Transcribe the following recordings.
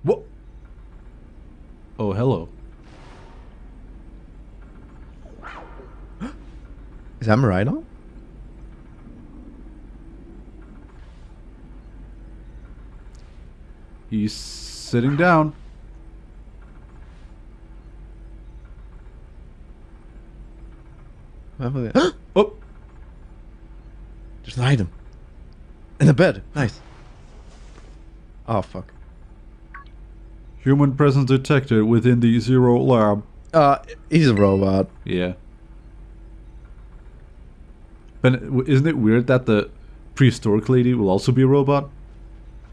What? Oh, hello. Is that Miraidon? He's sitting down. Oh! There's an item. In the bed. Nice. Oh, fuck. Human presence detected within the Zero lab. He's a robot. Yeah. But isn't it weird that the prehistoric lady will also be a robot?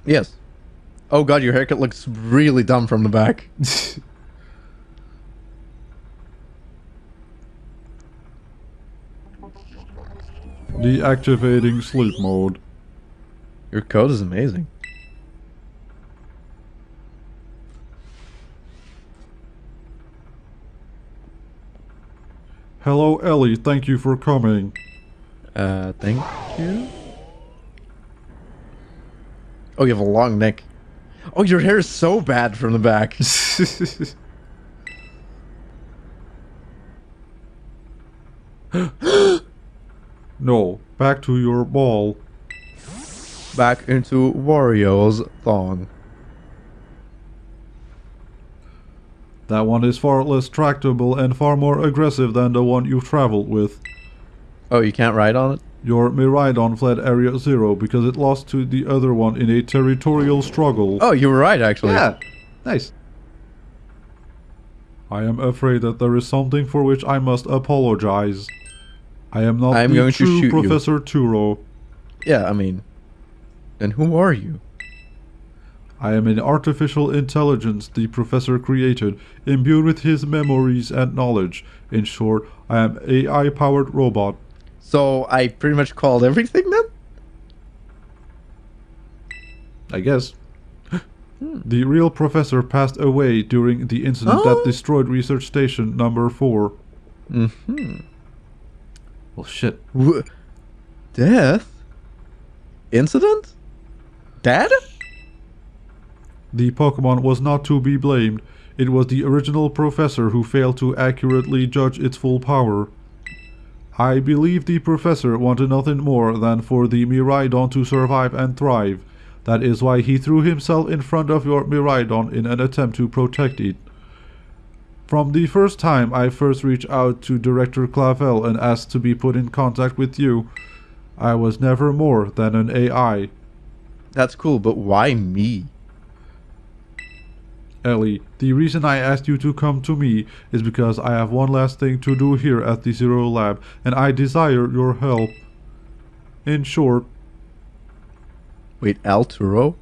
Yes. Oh god, your haircut looks really dumb from the back. Deactivating sleep mode. Your code is amazing. Hello, Ellie. Thank you for coming. Thank you. Oh, you have a long neck. Oh, your hair is so bad from the back. No, back to your ball. Back into Wario's thong. That one is far less tractable and far more aggressive than the one you've traveled with. Oh, you can't ride on it? Your Miraidon fled Area Zero because it lost to the other one in a territorial struggle. Oh, you were right, actually. Yeah, nice. I am afraid that there is something for which I must apologize. I am not I'm the going to true shoot Professor Turo. Yeah, I mean... Then who are you? I am an artificial intelligence the Professor created, imbued with his memories and knowledge. In short, I am an AI-powered robot. So, I pretty much called everything then? I guess. The real Professor passed away during the incident that destroyed Research Station number 4. Mm-hmm. Well, shit. Death? Incident? Dad? The Pokémon was not to be blamed. It was the original Professor who failed to accurately judge its full power. I believe the Professor wanted nothing more than for the Miraidon to survive and thrive. That is why he threw himself in front of your Miraidon in an attempt to protect it. From the first time I first reached out to Director Clavel and asked to be put in contact with you, I was never more than an AI. That's cool, but why me? Ellie, the reason I asked you to come to me is because I have one last thing to do here at the Zero Lab, and I desire your help. In short... Wait, Al Turo?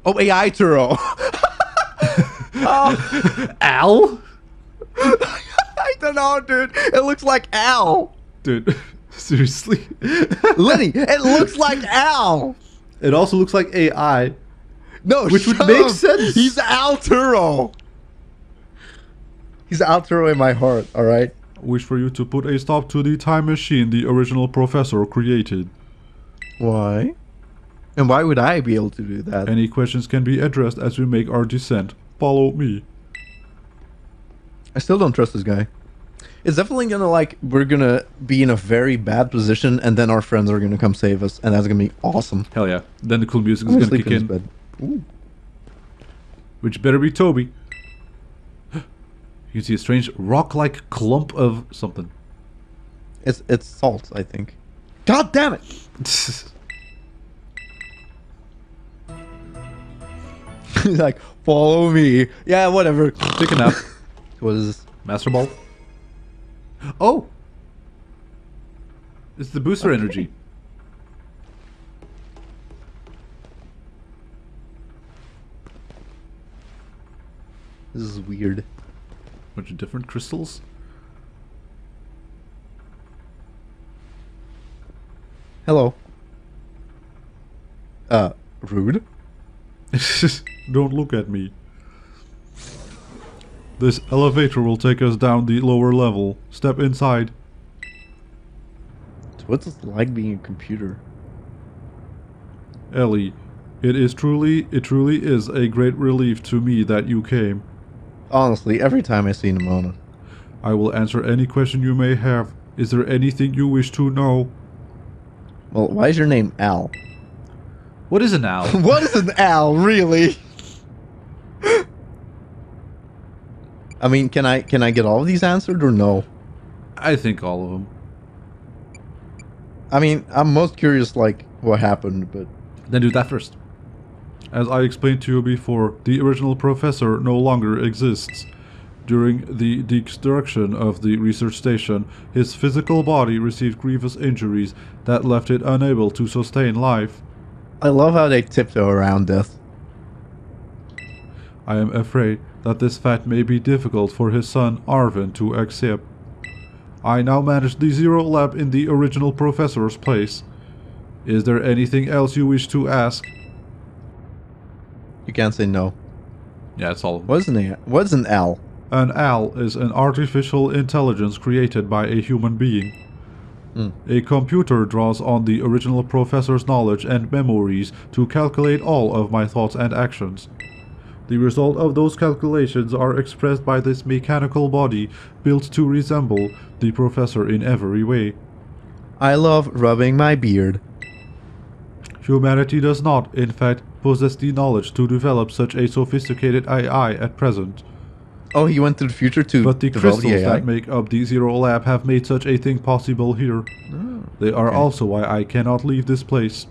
Oh, AI Turo! Oh. Al? I don't know, dude. It looks like Al. Dude, seriously? Lenny, it looks like Al. It also looks like AI. No, which would make sense. He's Al Turo. He's Al Turo in my heart, alright? Wish for you to put a stop to the time machine the original Professor created. Why? And why would I be able to do that? Any questions can be addressed as we make our descent. Follow me. I still don't trust this guy. It's definitely gonna, like, we're gonna be in a very bad position and then our friends are gonna come save us and that's gonna be awesome. Hell yeah. Then the cool music is gonna kick in. Bed. Ooh. Which better be Toby. You can see a strange rock-like clump of something. It's salt, I think. God damn it! He's like, follow me. Yeah, whatever. Take a nap. What is this? Master Ball. Oh! It's the booster energy. This is weird. Bunch of different crystals. Hello. Rude? Don't look at me. This elevator will take us down the lower level. Step inside. So what's it like being a computer? Ellie, It truly is a great relief to me that you came. Honestly, every time I see Nimona. I will answer any question you may have. Is there anything you wish to know? Well, why is your name Al? What is an owl? What is an Al, really? I mean, can I get all of these answered or no? I think all of them. I mean, I'm most curious, like, what happened, but... Then do that first. As I explained to you before, the original professor no longer exists. During the destruction of the research station, his physical body received grievous injuries that left it unable to sustain life. I love how they tiptoe around death. I am afraid that this fact may be difficult for his son Arvin to accept. I now manage the Zero Lab in the original professor's place. Is there anything else you wish to ask? You can't say no. Yeah, that's all. What's an Al? An AL is an artificial intelligence created by a human being. A computer draws on the original professor's knowledge and memories to calculate all of my thoughts and actions. The result of those calculations are expressed by this mechanical body built to resemble the professor in every way. I love rubbing my beard. Humanity does not, in fact, possess the knowledge to develop such a sophisticated AI at present. Oh, he went to the future to But the develop crystals the AI? that make up the Zero Lab have made such a thing possible here. They are okay. also why I cannot leave this place.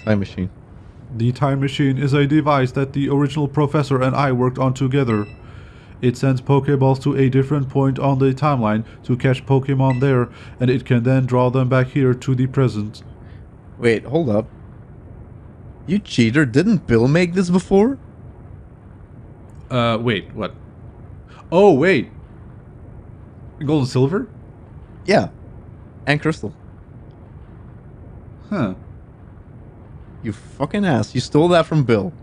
Time machine. The time machine is a device that the original professor and I worked on together. It sends Pokeballs to a different point on the timeline to catch Pokemon there, and it can then draw them back here to the present. Wait, hold up. You cheater, didn't Bill make this before? Wait, what? Oh, wait. Gold and silver? Yeah. And Crystal. Huh. You fucking ass. You stole that from Bill.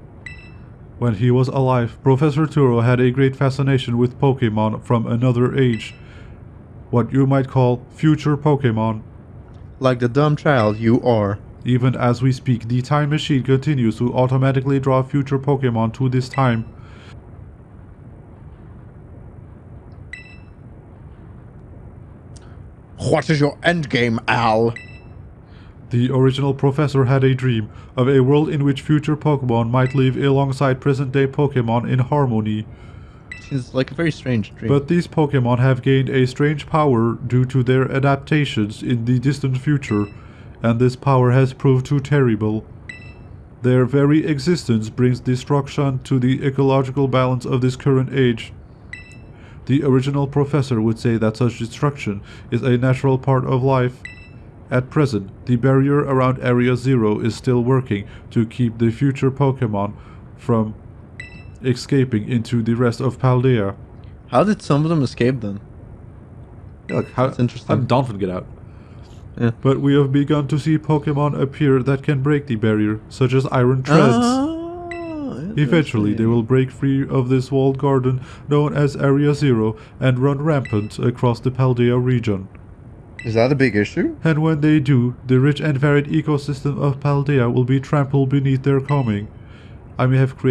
When he was alive, Professor Turo had a great fascination with Pokemon from another age. What you might call future Pokemon. Like the dumb child you are. Even as we speak, the time machine continues to automatically draw future Pokemon to this time. What is your endgame, Al? The original professor had a dream of a world in which future Pokemon might live alongside present-day Pokemon in harmony. It's like a very strange dream. But these Pokemon have gained a strange power due to their adaptations in the distant future, and this power has proved too terrible. Their very existence brings destruction to the ecological balance of this current age. The original professor would say that such destruction is a natural part of life. At present, the barrier around Area Zero is still working to keep the future Pokemon from escaping into the rest of Paldea. How did some of them escape then? Look, how That's interesting. How did Donphin get out? But we have begun to see Pokemon appear that can break the barrier, such as Iron Treads. Eventually, they will break free of this walled garden known as Area Zero and run rampant across the Paldea region. Is that a big issue? And when they do, the rich and varied ecosystem of Paldea will be trampled beneath their coming. I may have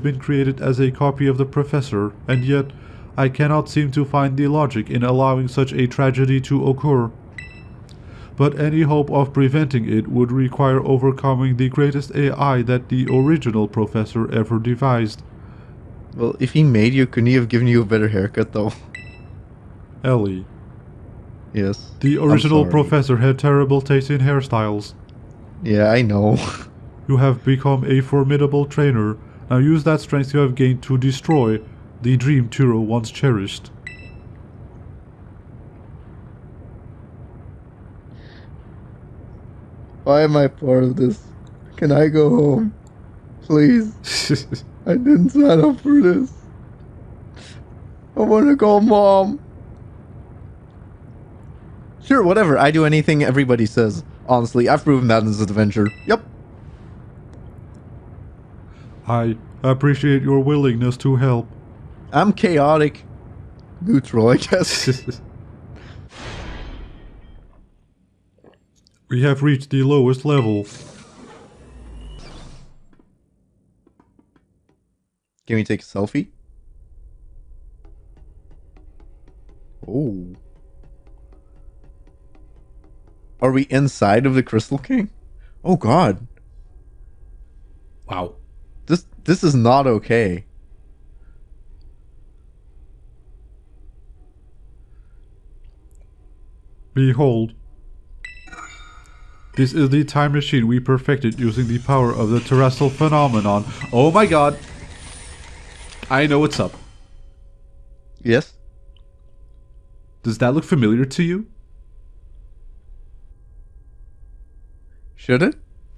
been created as a copy of the Professor, and yet I cannot seem to find the logic in allowing such a tragedy to occur. But any hope of preventing it would require overcoming the greatest AI that the original Professor ever devised. Well, if he made you, couldn't he have given you a better haircut though? Ellie. Yes. The I'm original sorry. Professor had terrible taste in hairstyles. Yeah, I know. You have become a formidable trainer. Now use that strength you have gained to destroy the dream Turo once cherished. Why am I part of this? Can I go home? Please. I didn't sign up for this. I want to call Mom. Sure, whatever. I do anything everybody says. Honestly, I've proven that in this adventure. Yep. I appreciate your willingness to help. I'm chaotic. Neutral, I guess. We have reached the lowest level. Can we take a selfie? Oh. Are we inside of the Crystal King? Oh god. Wow. This is not okay. Behold. This is the time machine we perfected using the power of the terrestrial phenomenon. Oh my god. I know what's up. Yes? Does that look familiar to you? Should it?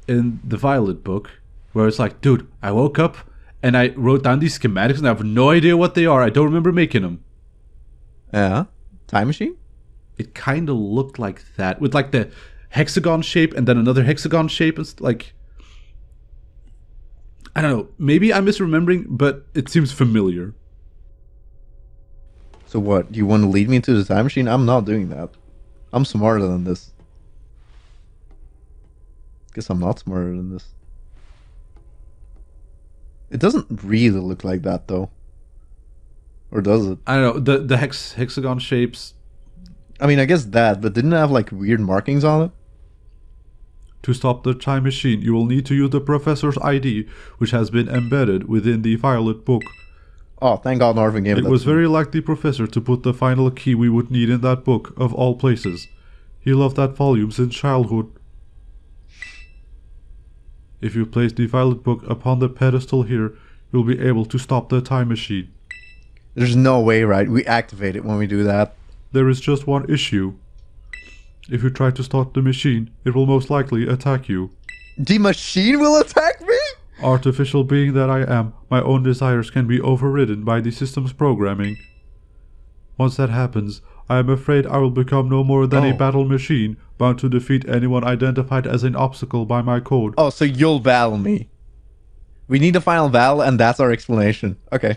In the Violet book, where it's like, dude, I woke up and I wrote down these schematics and I have no idea what they are. I don't remember making them. Yeah. Time machine? It kind of looked like that, with like the hexagon shape and then another hexagon shape. And like, I don't know. Maybe I'm misremembering, but it seems familiar. So what? Do you want to lead me to the time machine? I'm not doing that. I'm smarter than this. Guess I'm not smarter than this. It doesn't really look like that though. Or does it? I don't know. The hexagon shapes. I mean, I guess that, but didn't it have like weird markings on it? To stop the time machine, you will need to use the professor's ID, which has been embedded within the Violet book. Oh, thank God Norvin gave It that was to me. very like the professor to put the final key we would need in that book, of all places. He loved that volume since childhood. If you place the Violet book upon the pedestal here, you'll be able to stop the time machine. There's no way, right? We activate it when we do that. There is just one issue. If you try to stop the machine, it will most likely attack you. The machine will attack me? Artificial being that I am, my own desires can be overridden by the system's programming. Once that happens, I am afraid I will become no more than a battle machine, bound to defeat anyone identified as an obstacle by my code. Oh, so you'll battle me. We need a final battle, and that's our explanation. Okay.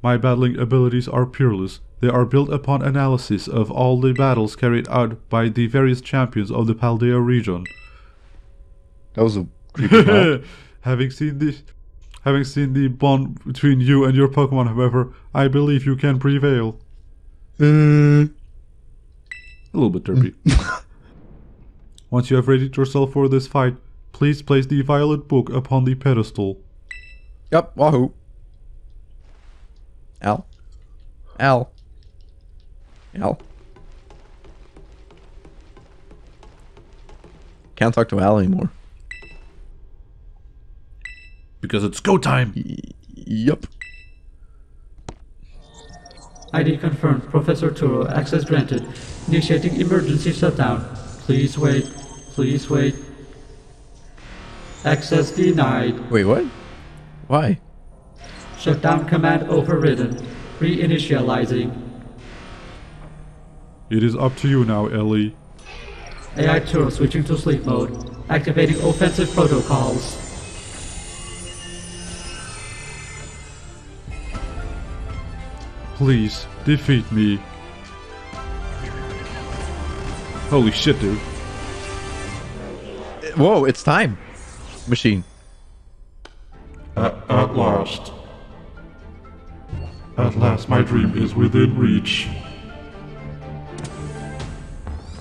My battling abilities are peerless. They are built upon analysis of all the battles carried out by the various champions of the Paldea region. That was a creepy thought. Having seen the bond between you and your Pokemon, however, I believe you can prevail. A little bit derpy. Once you have readied yourself for this fight, please place the Violet book upon the pedestal. Yep, wahoo. Al. Al. Al. Can't talk to Al anymore. Because it's go time. Yup. ID confirmed. Professor Turo. Access granted. Initiating emergency shutdown. Please wait. Please wait. Access denied. Wait, what? Why? Shutdown command overridden. Reinitializing. It is up to you now, Ellie. AI Turo switching to sleep mode. Activating offensive protocols. Please, defeat me. Holy shit, dude. Whoa, it's time. Machine. At last. At last my dream is within reach.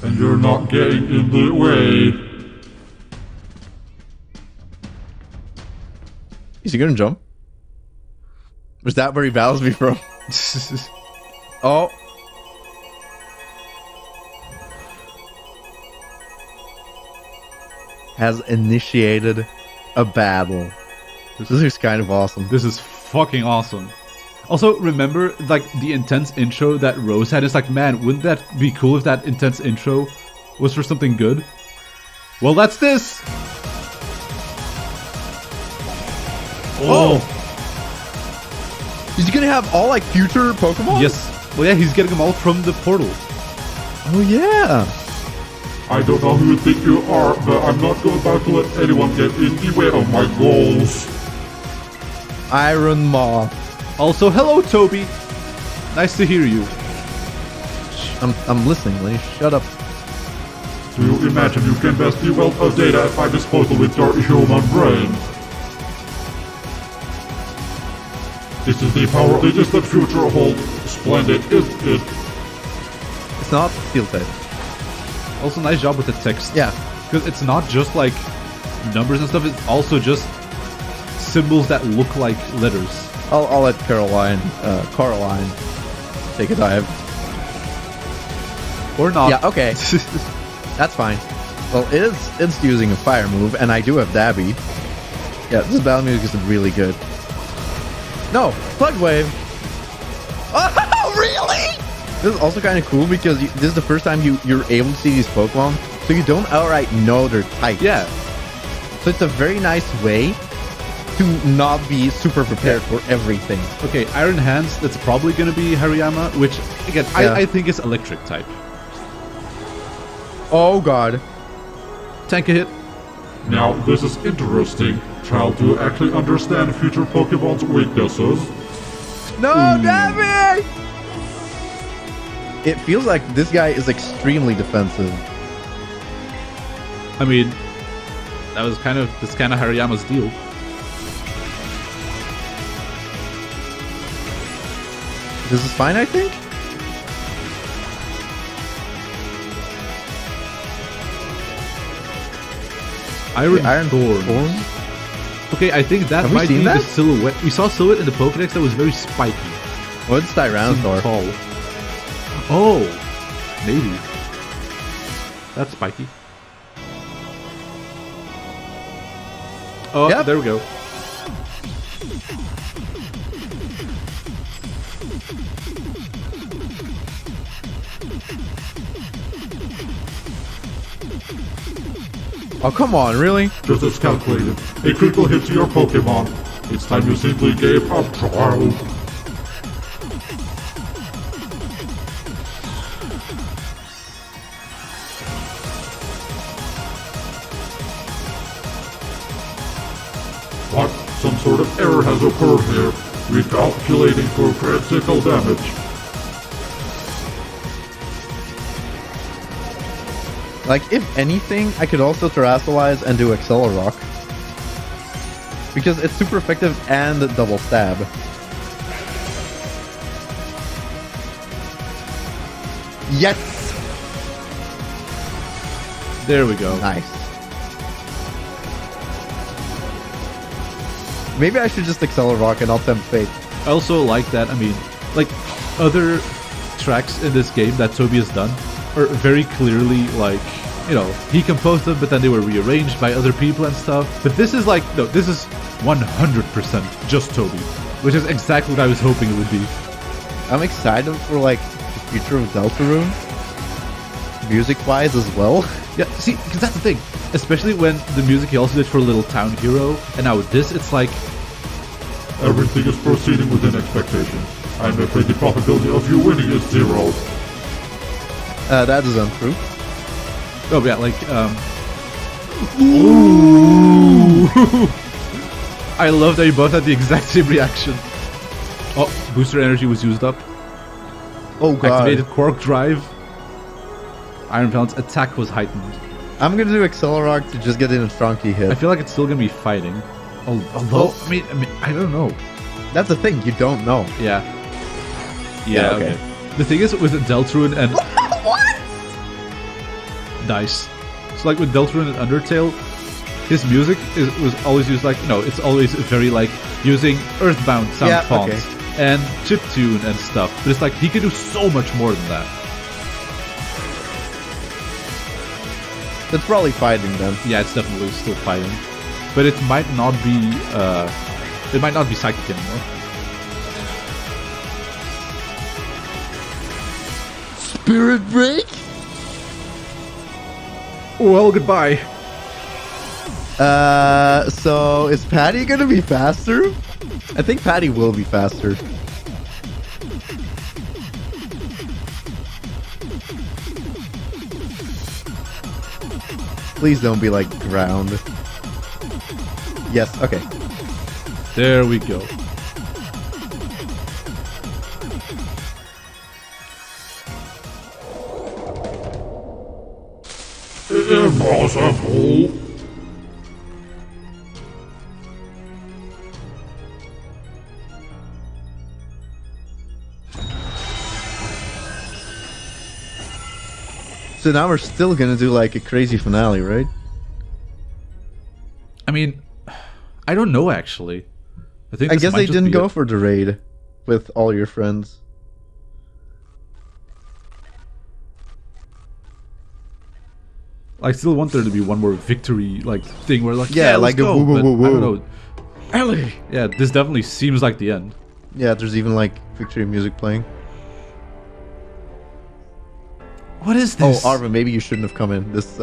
And you're not getting in the way. Is he gonna jump? Was that where he battles me from? Oh. Has initiated a battle. This is kind of awesome. This is fucking awesome. Also, remember, like, the intense intro that Rose had? It's like, man, wouldn't that be cool if that intense intro was for something good? Well, that's this! Oh! Is he gonna have all, like, future Pokemon? Yes. Well, yeah, he's getting them all from the portal. Oh, yeah. I don't know who you think you are, but I'm not about to let anyone get in the way of my goals. Iron Maw. Also, hello, Toby. Nice to hear you. I'm listening, Lenny. Shut up. Do you imagine you can best the wealth of data at my disposal with your human brain? This is the power the distant future holds. Splendid, isn't it? It's not field type. Also, nice job with the text. Yeah. Because it's not just like numbers and stuff, it's also just symbols that look like letters. I'll let Caroline take a dive. Or not. Yeah, okay. That's fine. Well, it's using a fire move, and I do have Dabby. Yeah, this battle music is really good. No, Plug Wave. Oh, really? This is also kind of cool because this is the first time you're able to see these Pokemon, so you don't outright know their types. Yeah. So it's a very nice way to not be super prepared for everything. Okay, Iron Hands, that's probably going to be Hariyama, which, again, Yeah. I think is electric type. Oh god. Tank a hit. Now, this is interesting. Child, do you actually understand future Pokemon's weaknesses? No, Dabby! It feels like this guy is extremely defensive. I mean, that's kind of Hariyama's deal. This is fine, I think? Iron Thorn. Okay, I think that Have we might be seen the that? silhouette. We saw silhouette in the Pokedex that was very spiky. Oh, it's Tyranitar. Tall. Oh, maybe. That's spiky. Oh, Yep. there we go. Oh, come on, really? Just as calculated. A critical hit to your Pokemon. It's time you simply gave up, child. What? Some sort of error has occurred here. Recalculating for critical damage. Like, if anything, I could also Terrasilize and do Accelerock. Because it's super effective and double stab. Yes! There we go. Nice. Maybe I should just Accelerock and not tempt fate. I also like that. I mean, like other tracks in this game that Toby has done are very clearly like, you know, he composed them, but then they were rearranged by other people and stuff. But this is like, no, this is 100% just Toby, which is exactly what I was hoping it would be. I'm excited for like the future of Deltarune, music-wise as well. Yeah, see, because that's the thing. Especially when the music he also did for Little Town Hero, and now with this, it's like... Everything is proceeding within expectation. I'm afraid the probability of you winning is 0. That is untrue. Oh, yeah, like, Ooh! I love that you both had the exact same reaction. Oh, booster energy was used up. Oh god. Activated Quark Drive. Iron Talon's attack was heightened. I'm gonna do Accelerock to just get in a strong key I hit. feel like it's still gonna be fighting. Although, I mean, I don't know. That's the thing, you don't know. Yeah. Yeah, Okay. okay. The thing is with Deltarune and What? Nice. So like with Deltarune and Undertale, his music was always used like, you know, it's always very like using Earthbound sound Yeah, fonts and chiptune and stuff. But it's like he could do so much more than that. That's probably fighting then. Yeah, it's definitely still fighting. But it might not be psychic anymore. Spirit Break? Well, goodbye. So is Patty gonna be faster? I think Patty will be faster. Please don't be like ground. Yes, okay. There we go. Impossible. So now we're still gonna do like a crazy finale, right? I mean, I don't know actually. I guess they didn't go for the raid with all your friends. I still want there to be one more victory like thing where like Yeah, let's like a go, woo woo but woo I don't woo. know. Ellie! Yeah, this definitely seems like the end. Yeah, there's even like victory music playing. What is Oh, this? Arvin, maybe you shouldn't have come in. This,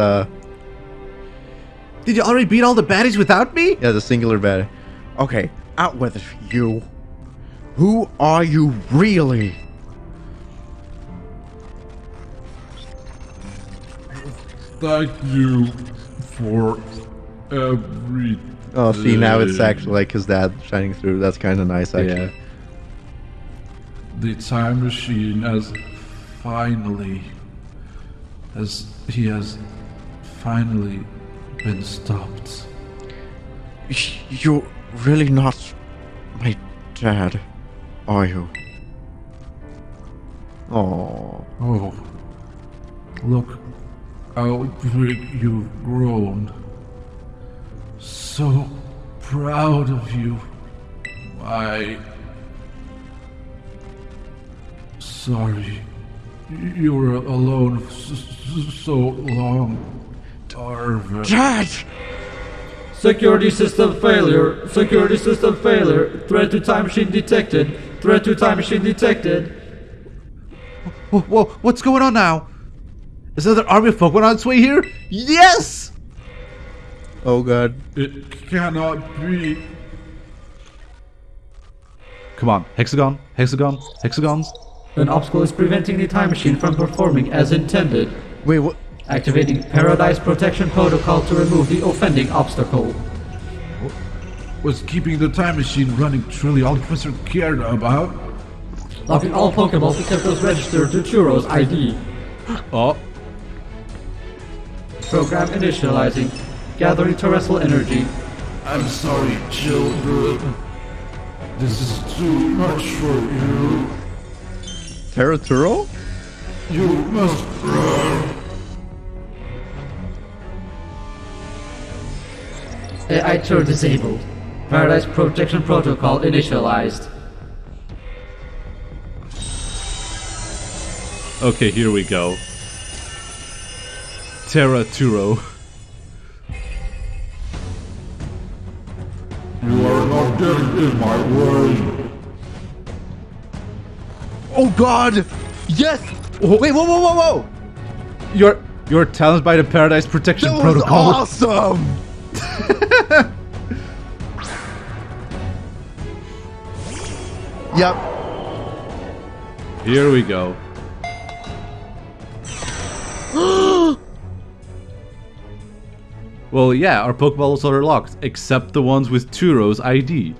Did you already beat all the baddies without me? yeah, the singular bad. Okay, out with it, you. Who are you really? Thank you for everything. Oh, see, now it's actually like his dad shining through. That's kind of nice, actually. Yeah. The time machine has finally been stopped. You're really not my dad, are you? Oh. Oh, look how big you've grown. So proud of you. Sorry. You were alone for so long, Arvin. Dad! Security system failure. Security system failure. Threat to time machine detected. Threat to time machine detected. Whoa, what's going on now? Is there another army of Pokemon on its way here? Yes! Oh god. It cannot be. Come on, hexagon, hexagons. An obstacle is preventing the time machine from performing as intended. Wait, what? Activating Paradise Protection Protocol to remove the offending obstacle. Was keeping the time machine running truly all the Professor cared about? Locking all Pokeballs except those registered to Turo's ID. Oh, Program initializing. Gathering terrestrial energy. I'm sorry, children. This is too much for you. Turo? You must run. AI Tur disabled. Paradise Protection Protocol initialized. okay, here we go. Turo. You are not getting in my way. Oh god! Yes! Wait, whoa! You're challenged by the Paradise Protection That was Protocol. awesome! Yep. Here we go. Well, yeah, our Pokeballs are locked, except the ones with Turo's ID.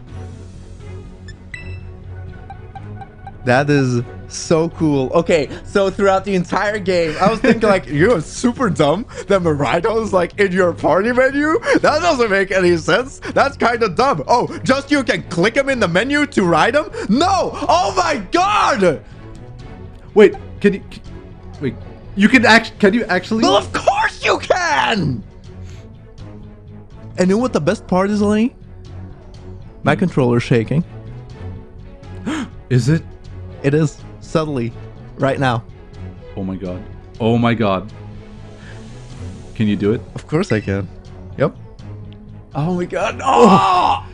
That is so cool. Okay, so throughout the entire game, I was thinking like, you're super dumb that Marido is like in your party menu? That doesn't make any sense. That's kind of dumb. Oh, just you can click him in the menu to ride him? No! Oh my god! Wait, wait, can you actually? Well, of course you can! And you know what the best part is, Lenny? My controller's shaking. Is it? It is. Subtly. Right now. Oh my god. Oh my god. Can you do it? Of course I can. Yep. Oh my god. Oh!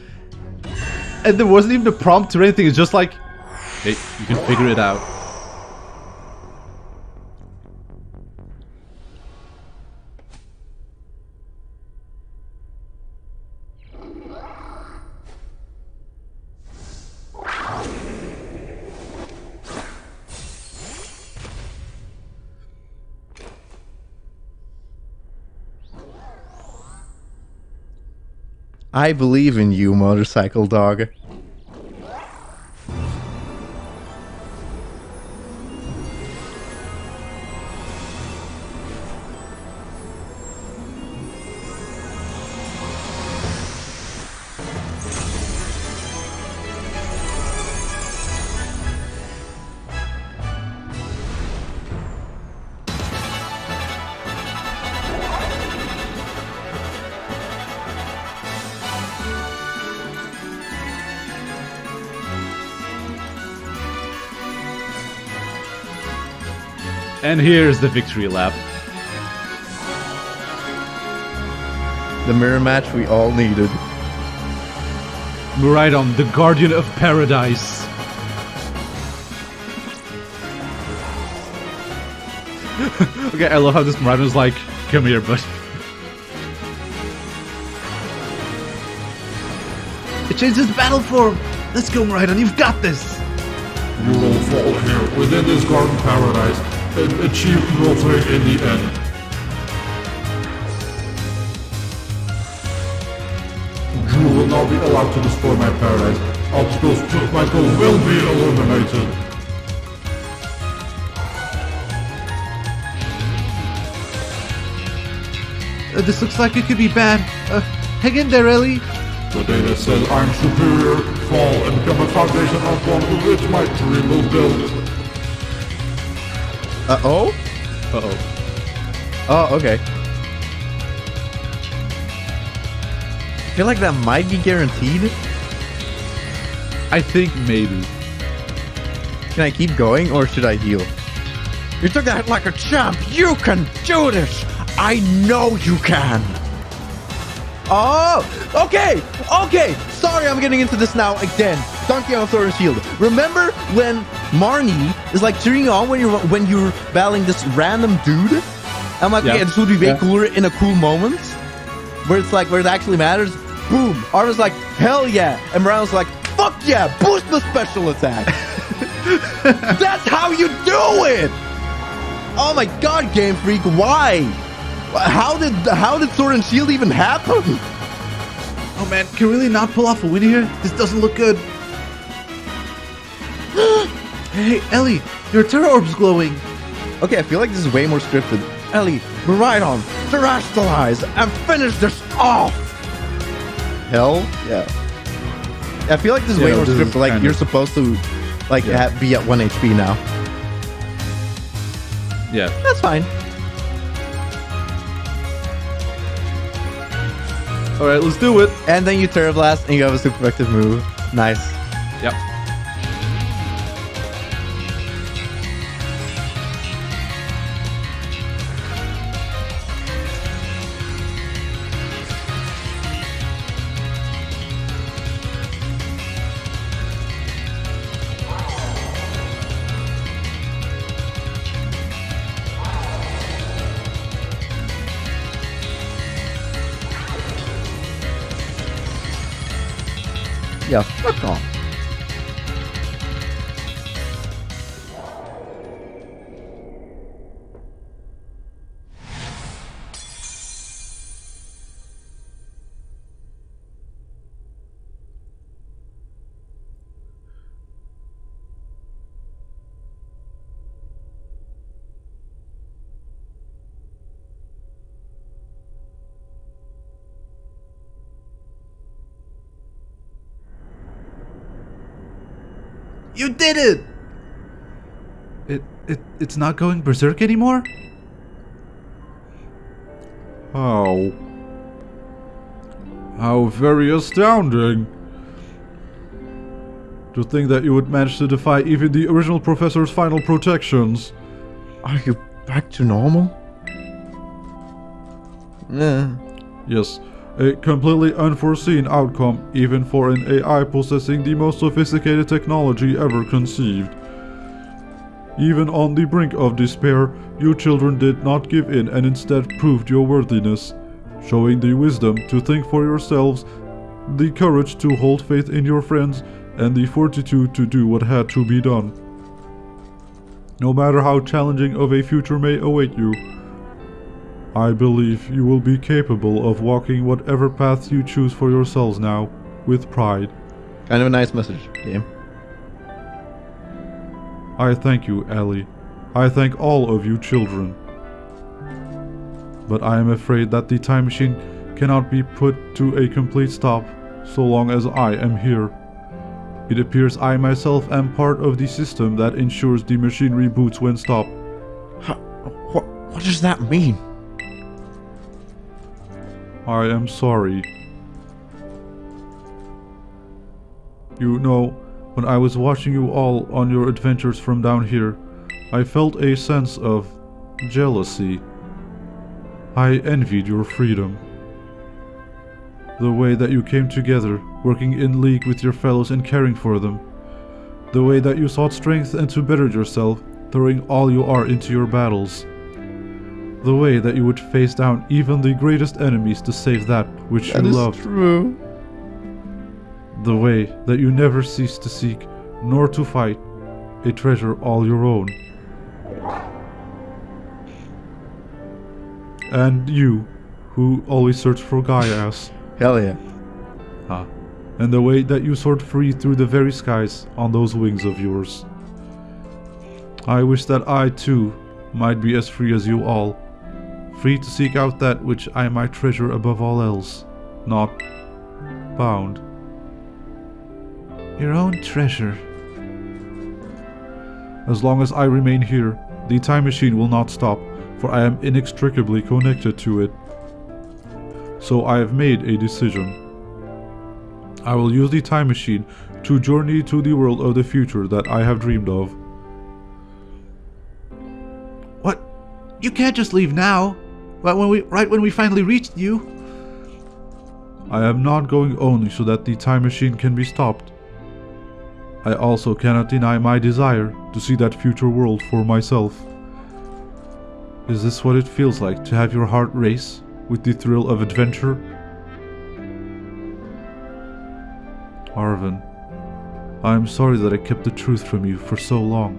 And there wasn't even a prompt or anything, it's just like, hey, you can figure it out. I believe in you, motorcycle dog. And here's the victory lap. The mirror match we all needed. Miraidon, the guardian of paradise. Okay, I love how this Miraidon's like, come here, bud. It changes battle form. Let's go, Miraidon, you've got this. You will fall here within this garden paradise and achieve glory in the end. You will not be allowed to destroy my paradise. Obstacles to my goal will be eliminated. This looks like it could be bad. Hang in there, Ellie. The data says I'm superior. Fall and become a foundation upon which my dream will build. Uh-oh? Uh-oh. Oh, okay. I feel like that might be guaranteed. I think maybe. Can I keep going or should I heal? You took that like a champ. You can do this. I know you can. Oh, okay. Sorry, I'm getting into this now again. Donkey on Thor and Shield. Remember when Marnie is like cheering on when you're battling this random dude? I'm like, okay, this would be way cooler in a cool moment, where it's like where it actually matters. Boom. Armin's like, hell yeah, and Brown's like, fuck yeah, boost the special attack. That's how you do it. Oh my god, Game Freak, why? How did Sword and Shield even happen? Oh man, can we really not pull off a win here? This doesn't look good. Hey, Ellie, your Terra Orb's glowing. Okay, I feel like this is way more scripted. Ellie, Miraidon, terrestrialize and finish this off. Hell yeah. I feel like this is way more scripted. Like you're supposed to, like, be at 1 HP now. Yeah, that's fine. Alright, let's do it. And then you Terra Blast and you have a super effective move. Nice. Yep. Yeah, fuck off. You did it! It's not going berserk anymore? How very astounding. To think that you would manage to defy even the original professor's final protections. Are you back to normal? Yes, a completely unforeseen outcome, even for an AI possessing the most sophisticated technology ever conceived. Even on the brink of despair, you children did not give in and instead proved your worthiness, showing the wisdom to think for yourselves, the courage to hold faith in your friends, and the fortitude to do what had to be done. No matter how challenging of a future may await you, I believe you will be capable of walking whatever paths you choose for yourselves now, with pride. Kind of a nice message, game. I thank you, Ellie. I thank all of you children. But I am afraid that the time machine cannot be put to a complete stop so long as I am here. It appears I myself am part of the system that ensures the machine reboots when stopped. What does that mean? I am sorry. You know, when I was watching you all on your adventures from down here, I felt a sense of jealousy. I envied your freedom. The way that you came together, working in league with your fellows and caring for them. The way that you sought strength and to better yourself, throwing all you are into your battles. The way that you would face down even the greatest enemies to save that which you loved. That is true. The way that you never cease to seek, nor to fight, a treasure all your own. And you, who always search for Gaia's. Hell yeah. And the way that you soared free through the very skies on those wings of yours. I wish that I too might be as free as you all, free to seek out that which I might treasure above all else, not bound. Your own treasure. As long as I remain here, the time machine will not stop, for I am inextricably connected to it. So I have made a decision. I will use the time machine to journey to the world of the future that I have dreamed of. What? You can't just leave now. Right when we finally reached you. I am not going only so that the time machine can be stopped. I also cannot deny my desire to see that future world for myself. Is this what it feels like to have your heart race with the thrill of adventure? Arvin, I am sorry that I kept the truth from you for so long.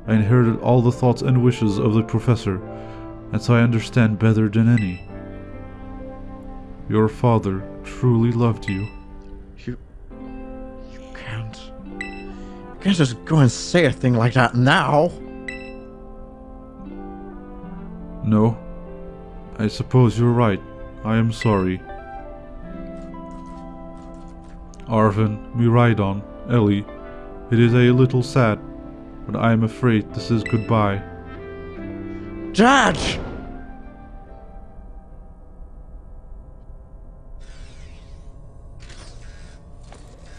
I inherited all the thoughts and wishes of the professor, and so I understand better than any. Your father truly loved you. You can't just go and say a thing like that now. No, I suppose you're right. I am sorry. Arvin, Miraidon, Ellie, it is a little sad, but I am afraid this is goodbye. Dad!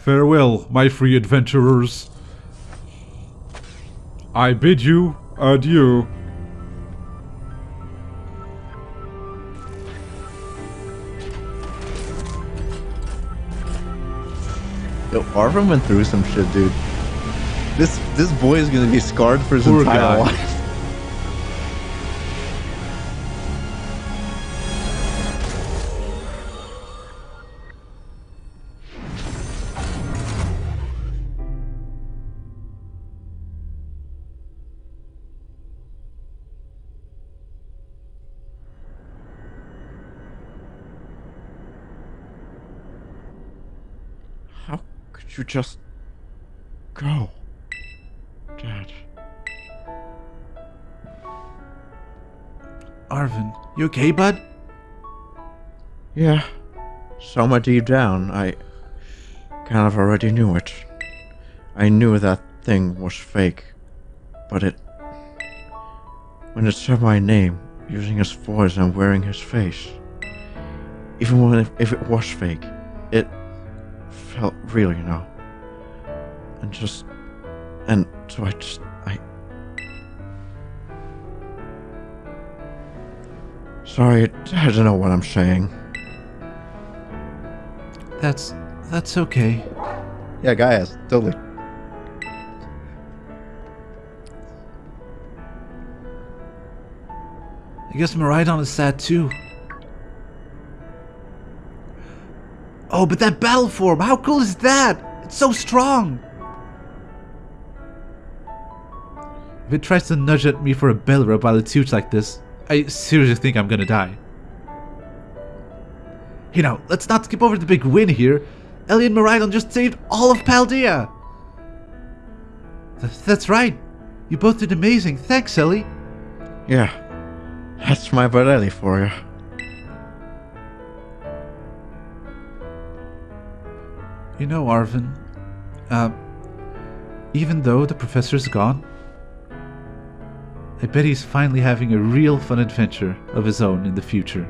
Farewell, my free adventurers. I bid you adieu. Yo, Arvin went through some shit, dude. This boy is gonna be scarred for his Poor entire guy. life. How could you just go, Dad? Arvin, you okay, bud? Yeah, somewhere deep down, I kind of already knew it. I knew that thing was fake, but when it said my name, using his voice and wearing his face, even if it was fake, it felt real, you know. And so I sorry, I don't know what I'm saying. That's okay. Yeah, guys, totally. I guess Miraidon is sad too. Oh, but that battle form, how cool is that? It's so strong. If it tries to nudge at me for a bell rub while it's huge like this, I seriously think I'm gonna die. Hey now, let's not skip over the big win here. Ellie and Miraidon just saved all of Paldea. That's right. You both did amazing. Thanks, Ellie. Yeah, that's my Barelli for you. You know, Arvin, even though the professor's gone, I bet he's finally having a real fun adventure of his own in the future.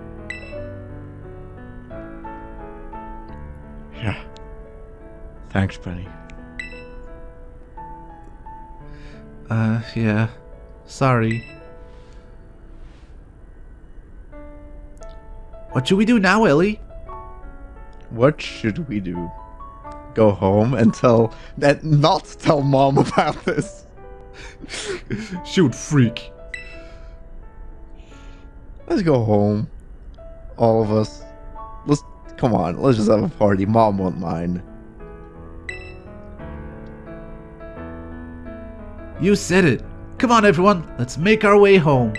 Yeah. Thanks, Penny. Yeah. Sorry. What should we do now, Ellie? What should we do? Go home and not tell Mom about this. She would freak. Let's go home. All of us. Come on, let's just have a party. Mom won't mind. You said it. Come on, everyone. Let's make our way home.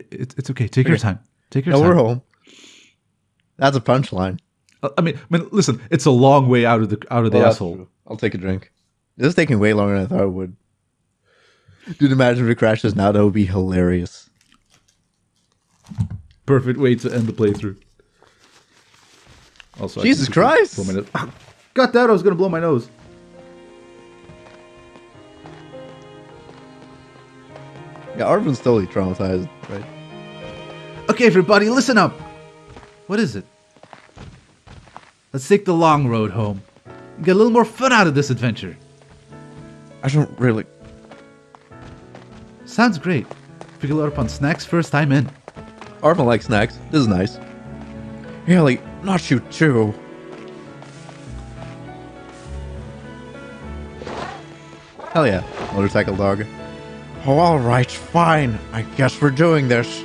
It's okay. Take your time. Take your No, time. we're home. That's a punchline. I mean, listen. It's a long way out of the Well, that's asshole. true. I'll take a drink. This is taking way longer than I thought it would. Dude, imagine if it crashes now. That would be hilarious. Perfect way to end the playthrough. Also, Jesus Christ! blow my nose. God damn! I was gonna blow my nose. Yeah, Arvin's totally traumatized, right? Okay, everybody, listen up. What is it? Let's take the long road home. Get a little more fun out of this adventure. I don't really... Sounds great. We can load up on snacks first time in. Arvin likes snacks. This is nice. Haley, not you too. Hell yeah, motorcycle dog. Oh, alright, fine. I guess we're doing this.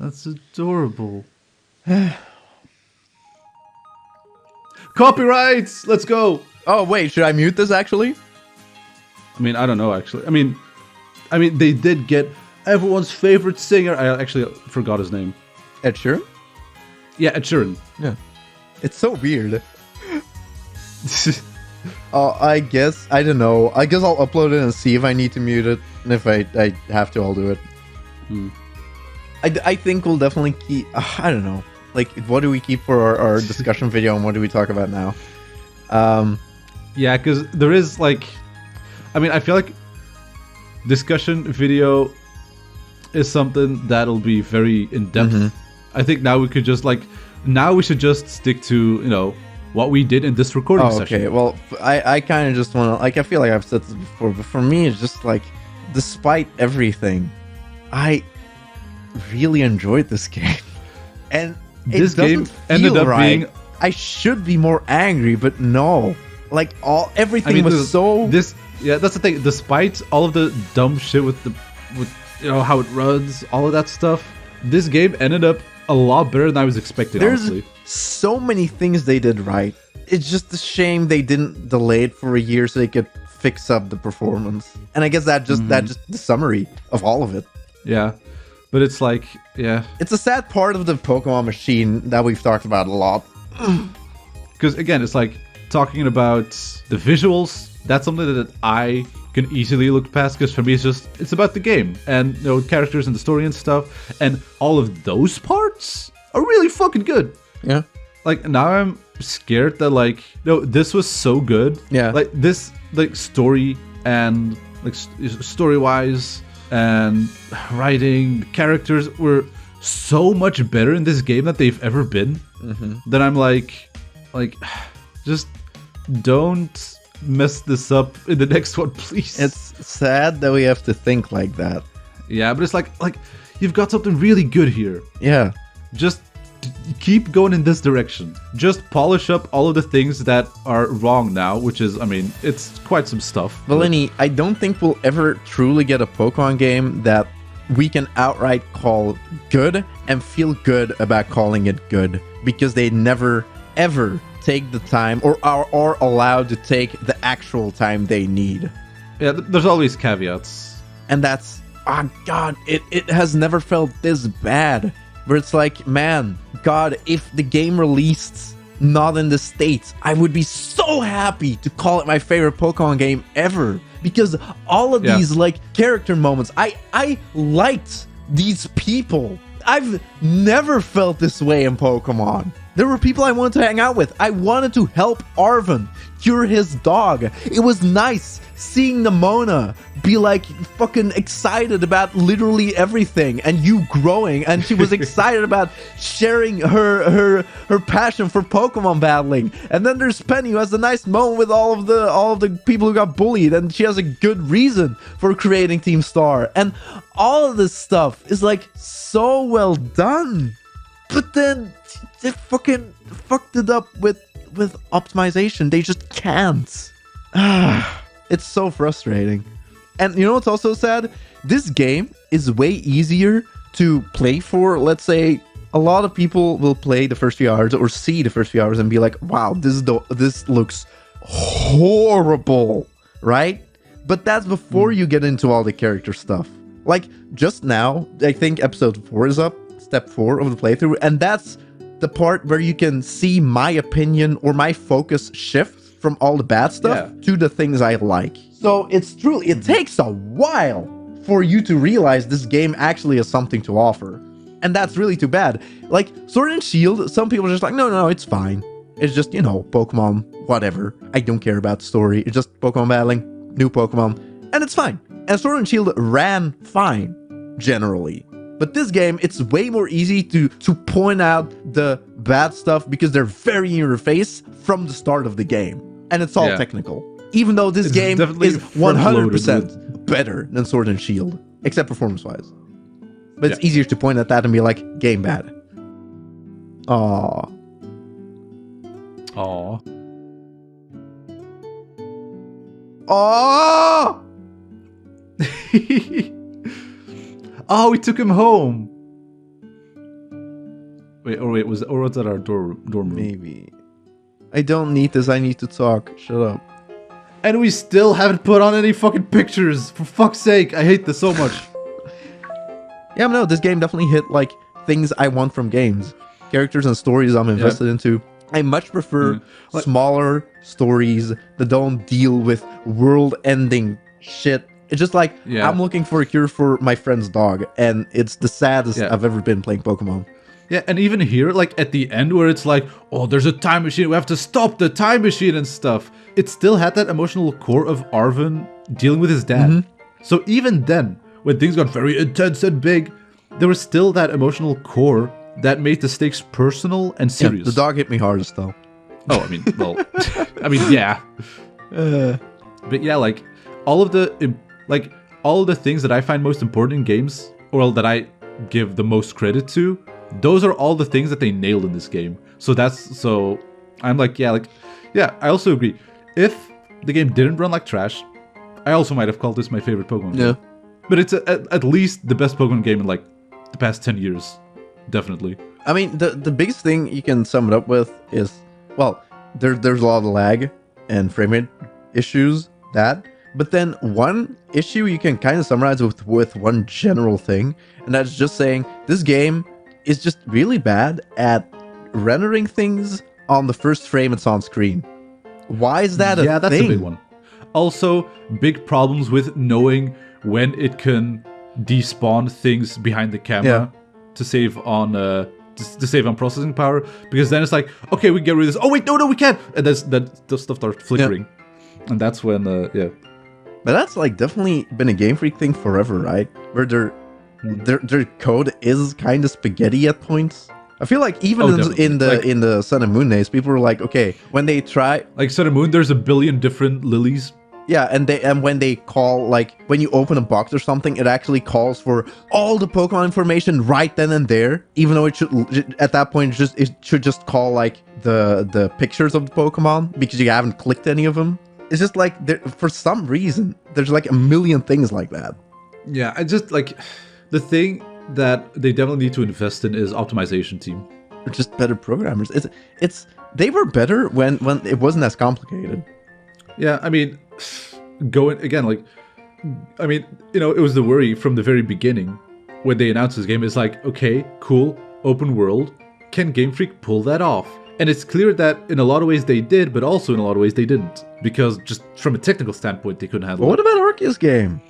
That's adorable. Copyrights! Let's go! Oh, wait, should I mute this actually? I mean, I don't know, actually. I mean, they did get everyone's favorite singer. I actually forgot his name. Ed Sheeran? Yeah, Ed Sheeran. Yeah. It's so weird. I guess, I don't know. I guess I'll upload it and see if I need to mute it. And if I have to, I'll do it. I think we'll definitely keep... I don't know. Like, what do we keep for our discussion video and what do we talk about now? Yeah, because there is, like... I mean, I feel like discussion video is something that'll be very in-depth. I think now we could just, like... Now we should just stick to, you know, what we did in this recording session. Okay, well, I kind of just want to... Like, I feel like I've said this before, but for me, it's just, like, despite everything, I really enjoyed this game. And this it game doesn't ended feel up right. being... I should be more angry, but no. Like, everything was so... Yeah, that's the thing. Despite all of the dumb shit with you know, how it runs, all of that stuff, this game ended up a lot better than I was expecting, honestly. So many things they did right. It's just a shame they didn't delay it for a year so they could fix up the performance. And I guess that's just the summary of all of it. Yeah. But it's like, yeah. It's a sad part of the Pokemon machine that we've talked about a lot. Because again, it's like talking about the visuals. That's something that I can easily look past, because for me it's about the game and, you know, characters and the story and stuff, and all of those parts are really fucking good. Yeah. Like, now I'm scared that, like, no, this was so good. Yeah. Like, this, like, story and, like, story-wise and writing, characters were so much better in this game than they've ever been. That I'm like, just don't mess this up in the next one, please. It's sad that we have to think like that. Yeah, but it's like you've got something really good here. Yeah. Just keep going in this direction. Just polish up all of the things that are wrong now, which is, I mean, it's quite some stuff. But Lenny, I don't think we'll ever truly get a Pokemon game that we can outright call good and feel good about calling it good, because they never, ever take the time or are allowed to take the actual time they need. Yeah, there's always caveats. And that's, oh God, it has never felt this bad. Where it's like, man, God, if the game released not in the States, I would be so happy to call it my favorite Pokemon game ever. Because all of these like character moments, I liked these people. I've never felt this way in Pokemon. There were people I wanted to hang out with. I wanted to help Arven cure his dog. It was nice seeing Nimona be like fucking excited about literally everything, and you growing, and she was excited about sharing her passion for Pokemon battling. And then there's Penny, who has a nice moment with all of the people who got bullied, and she has a good reason for creating Team Star. And all of this stuff is like so well done. But then they fucking fucked it up with optimization. They just can't. It's so frustrating. And you know what's also sad? This game is way easier to play for. Let's say a lot of people will play the first few hours or see the first few hours and be like, wow, this looks horrible, right? But that's before you get into all the character stuff. Like just now, I think episode 4 is up, step 4 of the playthrough, and that's the part where you can see my opinion or my focus shift from all the bad stuff to the things I like. So it's truly, it takes a while for you to realize this game actually has something to offer. And that's really too bad. Like Sword and Shield, some people are just like, no, it's fine. It's just, you know, Pokemon, whatever. I don't care about the story. It's just Pokemon battling, new Pokemon, and it's fine. And Sword and Shield ran fine, generally. But this game, it's way more easy to point out the bad stuff because they're very in your face from the start of the game. And it's all technical. Even though this game is 100% better than Sword and Shield, except performance-wise. But it's easier to point at that and be like, game bad. Aww. Aww. Aww! Oh, we took him home. Wait, was that our dorm room? Maybe. I don't need this, I need to talk. Shut up. And we still haven't put on any fucking pictures. For fuck's sake, I hate this so much. Yeah, but no, this game definitely hit like things I want from games. Characters and stories I'm invested into. I much prefer smaller stories that don't deal with world-ending shit. It's just like, I'm looking for a cure for my friend's dog, and it's the saddest I've ever been playing Pokemon. Yeah, and even here, like at the end where it's like, oh, there's a time machine, we have to stop the time machine and stuff. It still had that emotional core of Arven dealing with his dad. So even then, when things got very intense and big, there was still that emotional core that made the stakes personal and serious. The dog hit me hardest though. Oh, I mean, well, I mean, yeah. But yeah, like all of the things that I find most important in games, or that I give the most credit to, those are all the things that they nailed in this game. So I'm like, I also agree. If the game didn't run like trash, I also might have called this my favorite Pokemon game. But it's at least the best Pokemon game in like the past 10 years. Definitely. I mean, the biggest thing you can sum it up with is, well, there's a lot of lag and frame rate issues, but then one issue you can kind of summarize with one general thing, and that's just saying this game is just really bad at rendering things on the first frame it's on screen. Why is that a thing? Yeah, that's a big one. Also, big problems with knowing when it can despawn things behind the camera to save on processing power, because then it's like, okay, we get rid of this. Oh wait, no, we can't. And the stuff starts flickering, and that's when But that's like definitely been a Game Freak thing forever, right? Where their code is kind of spaghetti at points. I feel like even in the Sun and Moon days, people were like, okay, when they try like Sun and Moon, there's a billion different lilies. Yeah, and when they call, like when you open a box or something, it actually calls for all the Pokemon information right then and there, even though it should at that point it should just call like the pictures of the Pokemon because you haven't clicked any of them. It's just like for some reason there's like a million things like that. Yeah, I just like the thing that they definitely need to invest in is optimization team. just better programmers. They were better when it wasn't as complicated. Yeah, I mean, going again, like, I mean, you know, it was the worry from the very beginning when they announced this game. It's like, okay, cool, open world. Can Game Freak pull that off? And it's clear that in a lot of ways they did, but also in a lot of ways they didn't. Because just from a technical standpoint, they couldn't handle But what it. about Arceus game?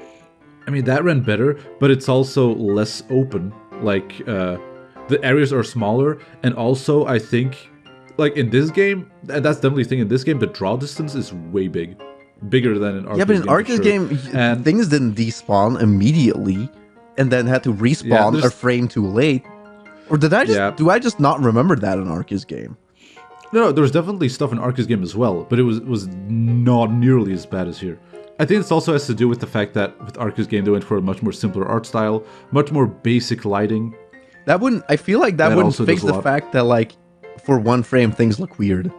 I mean, that ran better, but it's also less open. Like, the areas are smaller, and also, I think, like, in this game, and that's definitely a thing in this game, the draw distance is way bigger than in Arceus. Yeah, but in Arceus game, And things didn't despawn immediately, and then had to respawn a frame too late. Or do I just not remember that in Arceus game? No, there was definitely stuff in Arceus game as well, but it was not nearly as bad as here. I think this also has to do with the fact that with Arceus game they went for a much more simpler art style, much more basic lighting. I feel like that wouldn't also fix does a the lot. fact that, like, for one frame things look weird.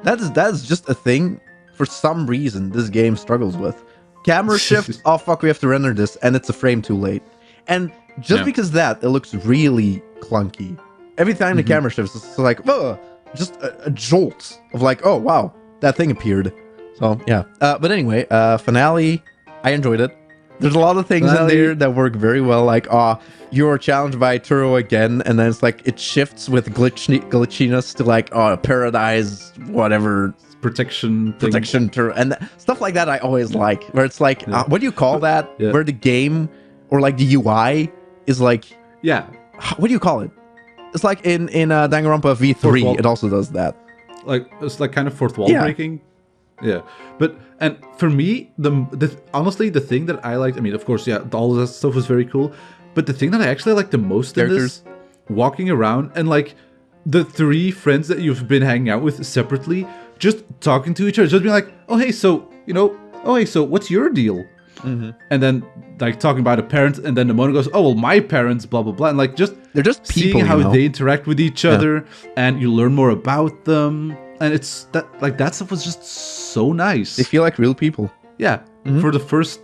That is just a thing for some reason this game struggles with. Camera shift, oh fuck, we have to render this, and it's a frame too late. And just because that, it looks really clunky. Every time the camera shifts, it's like, whoa, just a jolt of like, oh wow, that thing appeared. So yeah, but anyway, finale, I enjoyed it. There's a lot of things in there that work very well, like you're challenged by Turo again, and then it's like it shifts with glitchiness to like paradise, whatever Protection thing. Turo, and stuff like that. I always like where it's like, what do you call that? Yeah. Where the game or like the UI is like, Yeah. what do you call it? It's like in Danganronpa Fourth V3, wall. it also does that. Like it's like kind of fourth wall Yeah. breaking. Yeah. But and for me, the honestly the thing that I liked, I mean, of course, yeah, all of that stuff was very cool. But the thing that I actually liked the most in this, walking around and like the three friends that you've been hanging out with separately, just talking to each other, just being like, oh hey, so what's your deal? And then like talking about a parent, and then the mono goes, oh well, my parents, blah blah blah, and like They're just people, seeing how you know? they interact with each other, and you learn more about them, and it's that stuff was just so nice. They feel like real people. Yeah, for the first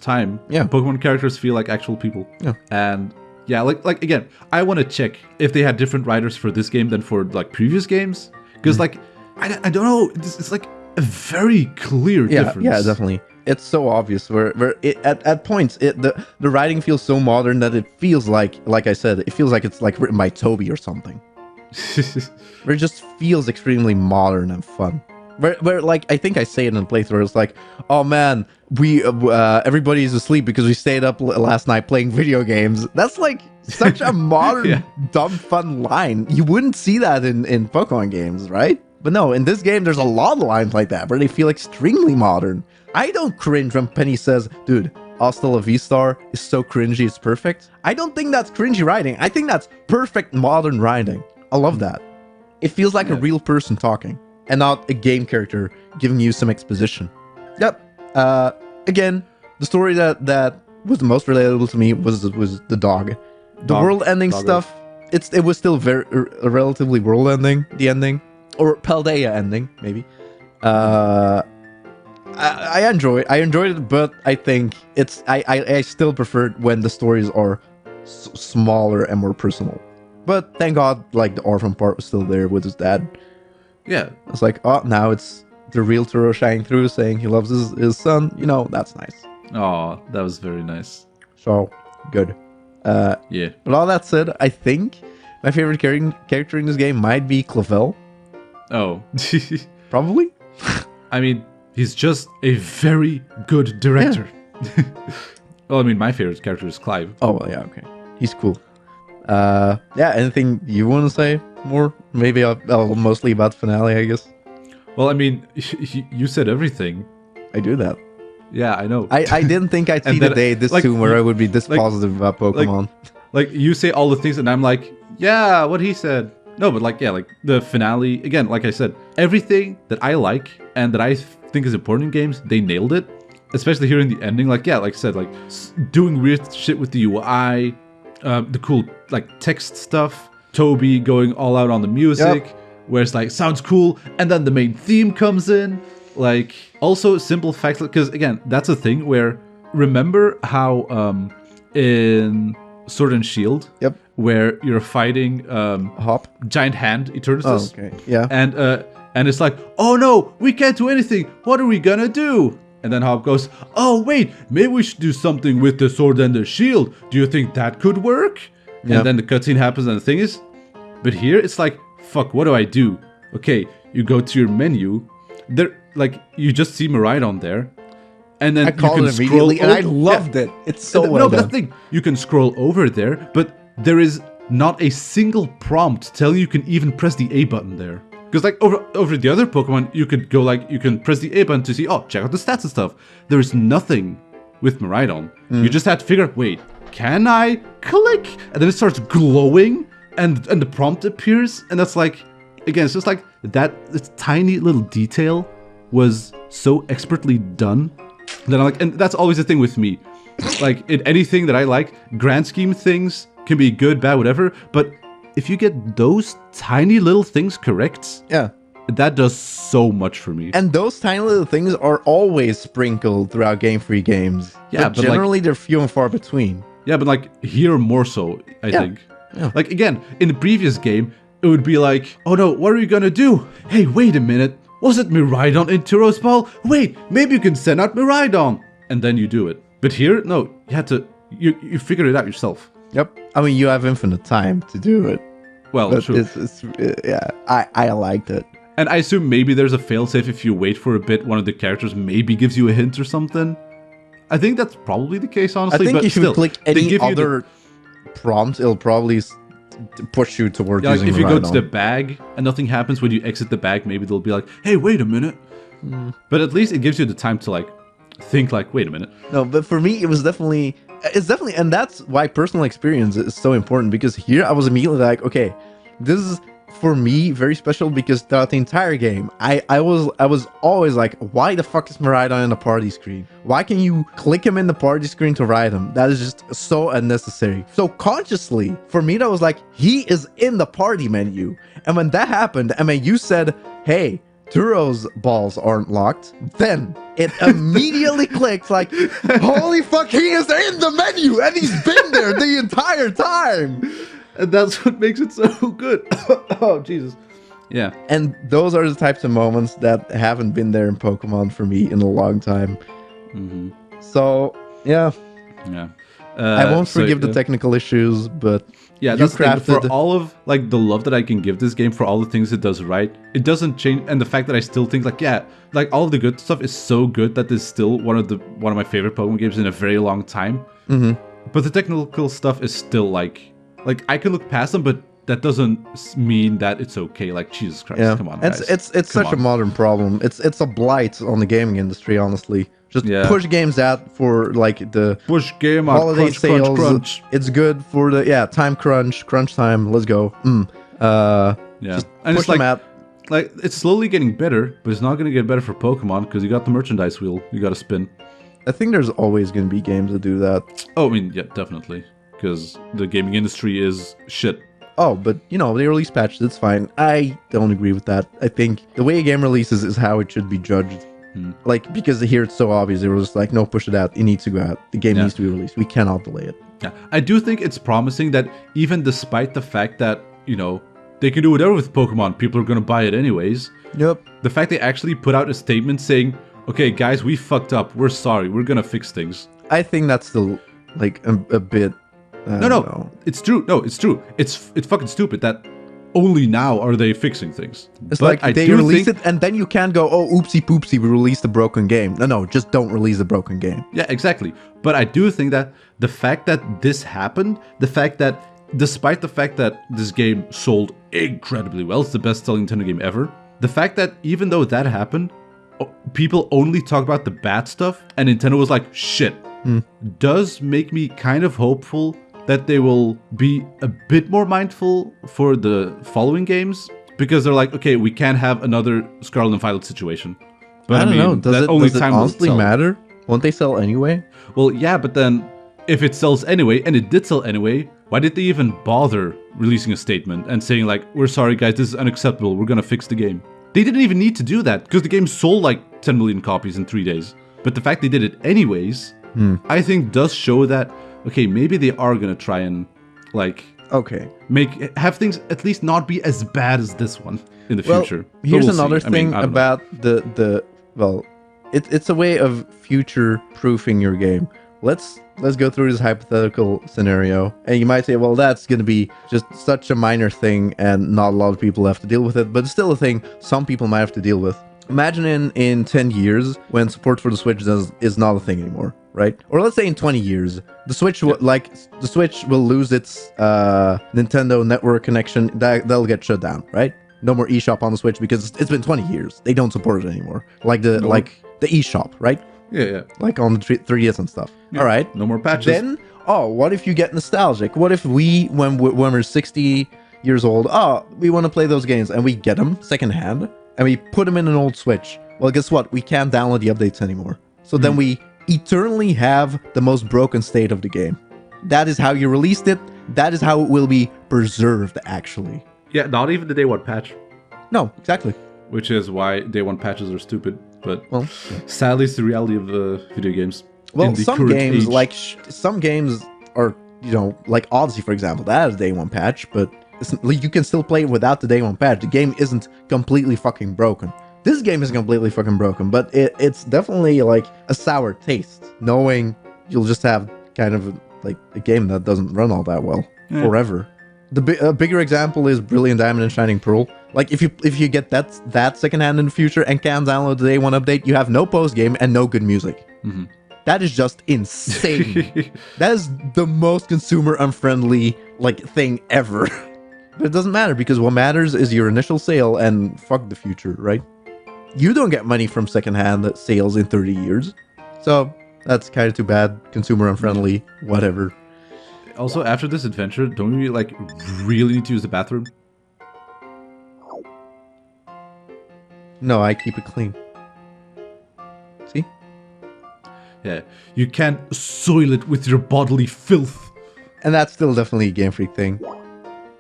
time, Yeah. Pokemon characters feel like actual people. Yeah. And yeah, like again, I want to check if they had different writers for this game than for like previous games, because like I don't know, it's like a very clear difference. Yeah, definitely. It's so obvious where at points the writing feels so modern that it feels like I said, it feels like it's like written by Toby or something. Where it just feels extremely modern and fun. Where like I think I say it in a playthrough, it's like, oh man, we everybody's asleep because we stayed up last night playing video games. That's like such a modern, dumb, fun line. You wouldn't see that in Pokemon games, right? But no, in this game, there's a lot of lines like that where they feel extremely modern. I don't cringe when Penny says, dude, Hasta la V-Star is so cringy, it's perfect. I don't think that's cringy writing. I think that's perfect modern writing. I love that. It feels like a real person talking and not a game character giving you some exposition. Yep. Again, the story that was the most relatable to me was the dog. The world-ending stuff, it was still very a relatively world-ending, the ending. Or Paldea ending, maybe. I enjoyed it, but I think I still prefer when the stories are smaller and more personal. But thank God, like the orphan part was still there with his dad. Yeah. It's like, oh, now it's the real Turo shining through, saying he loves his son. You know, that's nice. Oh, that was very nice. So good. Yeah. But all that said, I think my favorite character in this game might be Clavel. Oh. Probably. I mean, he's just a very good director. Well, I mean, my favorite character is Clive. Oh, well, yeah, okay. He's cool. Yeah, anything you want to say more? Maybe I'll mostly about finale, I guess. Well, I mean, you said everything. I do that. Yeah, I know. I didn't think I'd see the day this soon where I would be this positive about Pokemon. Like, you say all the things, and I'm like, yeah, what he said. No, but like, yeah, like the finale, again, like I said, everything that I like and that I think is important in games, they nailed it. Especially here in the ending, like, yeah, like I said, like doing weird shit with the UI, the cool like text stuff, Toby going all out on the music, where it's like, sounds cool, and then the main theme comes in. Like, also simple facts, because again, that's a thing where, remember how in Sword and Shield. Yep. Where you're fighting Hop. Giant Hand Oh, Eternatus. okay. Yeah. And it's like, oh no, we can't do anything. What are we gonna do? And then Hop goes, oh wait, maybe we should do something with the sword and the shield. Do you think that could work? Yep. And then the cutscene happens and the thing is, but here it's like, fuck, what do I do? Okay, you go to your menu. There, like, you just see Miraidon there. And then I called it immediately, and I loved it. It's so well no, but done. that's the thing. You can scroll over there, but there is not a single prompt telling you can even press the A button there. Because like over the other Pokemon, you could go like, you can press the A button to see, oh, check out the stats and stuff. There's nothing with Miraidon. You just had to figure, wait, can I click? And then it starts glowing, and the prompt appears, and that's like, again, it's just like that. This tiny little detail was so expertly done that I'm like, and that's always the thing with me. Like in anything that I like, grand scheme things can be good, bad, whatever. But if you get those tiny little things correct, Yeah. that does so much for me. And those tiny little things are always sprinkled throughout Game Freak games. Yeah, but but, like- generally they're few and far between. Yeah, but like here more so, I think. Yeah. Like again, in the previous game, it would be like, oh no, what are you gonna do? Hey, wait a minute. Was it Miraidon in Turo's ball? Wait, maybe you can send out Miraidon. And then you do it. But here, no, you had to, you figure it out yourself. Yep. I mean, you have infinite time to do it. Well, But true. yeah, I liked it. And I assume maybe there's a failsafe if you wait for a bit, one of the characters maybe gives you a hint or something. I think that's probably the case, I honestly. think but if you still, click they any give you other prompt, it'll probably push you towards yeah, like using if you go to Miraidon. the bag and nothing happens when you exit the bag, maybe they'll be like, hey, wait a minute. But at least it gives you the time to like think like, wait a minute. No, but for me, it's definitely, and that's why personal experience is so important, because here I was immediately like, okay, this is for me very special, because throughout the entire game, I was always like, why the fuck is Miraidon in the party screen? Why can you click him in the party screen to ride him? That is just so unnecessary. So consciously, for me, that was like, he is in the party menu. And when that happened, and when you said, hey, Turo's balls aren't locked, then it immediately clicked like, holy fuck, he is in the menu and he's been there the entire time. And that's what makes it so good. Oh, Jesus. Yeah. And those are the types of moments that haven't been there in Pokemon for me in a long time. So, yeah, Yeah. I won't forgive the technical issues, but Yeah, you that's the thing. For crafted- all of like the love that I can give this game, for all the things it does right, it doesn't change. And the fact that I still think like, yeah, like all of the good stuff is so good that this is still one of my favorite Pokemon games in a very long time. But the technical stuff is still like I can look past them, but that doesn't mean that it's okay. Like, Jesus Christ, yeah, come on, guys. it's Come such a on. modern problem. It's a blight on the gaming industry, honestly. Just Yeah. push games out for like the Push game out, holiday crunch, sales. crunch. It's good for the time crunch time. Let's go. Yeah, Just and push it's like them out. like it's slowly getting better, but it's not gonna get better for Pokemon because you got the merchandise wheel you got to spin. I think there's always going to be games that do that. Oh, I mean, yeah, definitely, because the gaming industry is shit. Oh, but they release patches. It's fine. I don't agree with that. I think the way a game releases is how it should be judged. Like, because here it's so obvious. They were just like, no, push it out. It needs to go out. The game Yeah. needs to be released. We cannot delay it. Yeah, I do think it's promising that even despite the fact that they can do whatever with Pokemon, people are gonna buy it anyways. Yep. The fact they actually put out a statement saying, "Okay, guys, we fucked up. We're sorry. We're gonna fix things." I think that's still like a bit. No, it's true. No, it's true. It's fucking stupid that only now are they fixing things. It's But like I they do release think- it, and then you can't go, oh, oopsie poopsie, we released a broken game. No, just don't release a broken game. Yeah, exactly. But I do think that the fact that this happened, the fact that despite the fact that this game sold incredibly well, it's the best-selling Nintendo game ever, the fact that even though that happened, people only talk about the bad stuff, and Nintendo was like, shit, does make me kind of hopeful that they will be a bit more mindful for the following games, because they're like, okay, we can't have another Scarlet and Violet situation. But I don't know. Does it will honestly tell. matter? Won't they sell anyway? Well, yeah, but then if it sells anyway, and it did sell anyway, why did they even bother releasing a statement and saying like, we're sorry guys, this is unacceptable, we're gonna fix the game? They didn't even need to do that, because the game sold like 10 million copies in 3 days. But the fact they did it anyways I think does show that, okay, maybe they are going to try and, like, Okay. have things at least not be as bad as this one in the Well, future. But here's we'll see. another I mean, thing I don't know. about it's a way of future proofing your game. Let's go through this hypothetical scenario, and you might say, well, that's going to be just such a minor thing and not a lot of people have to deal with it, but it's still a thing some people might have to deal with. Imagine in 10 years when support for the Switch is not a thing anymore, right? Or let's say in 20 years, the Switch the Switch will lose its Nintendo network connection. That'll get shut down, right? No more eShop on the Switch because it's been 20 years. They don't support it anymore. Like the eShop, right? Yeah. Like on the 3DS and stuff. Yeah. All right. No more patches. Then, what if you get nostalgic? What if when we're 60 years old, we want to play those games and we get them secondhand and we put them in an old Switch? Well, guess what? We can't download the updates anymore. So then we eternally have the most broken state of the game. That is how you released it. That is how it will be preserved, actually. Yeah, not even the day one patch, No, exactly. which is why day one patches are stupid. But Well, sadly, it's the reality of video games. Well, in the some current games age. some games are, like Odyssey, for example. That is a day one patch, but you can still play it without the day one patch. The game isn't completely fucking broken. This game is completely fucking broken, but it's definitely like a sour taste, knowing you'll just have kind of like a game that doesn't run all that well forever. A bigger example is Brilliant Diamond and Shining Pearl. Like if you get that secondhand in the future and can download the day one update, you have no post game and no good music. Mhm. That is just insane. That is the most consumer unfriendly thing ever. But it doesn't matter because what matters is your initial sale and fuck the future, right? You don't get money from secondhand sales in 30 years. So that's kind of too bad. Consumer unfriendly, whatever. Also, after this adventure, don't we really need to use the bathroom? No, I keep it clean. See? Yeah, you can't soil it with your bodily filth. And that's still definitely a Game Freak thing.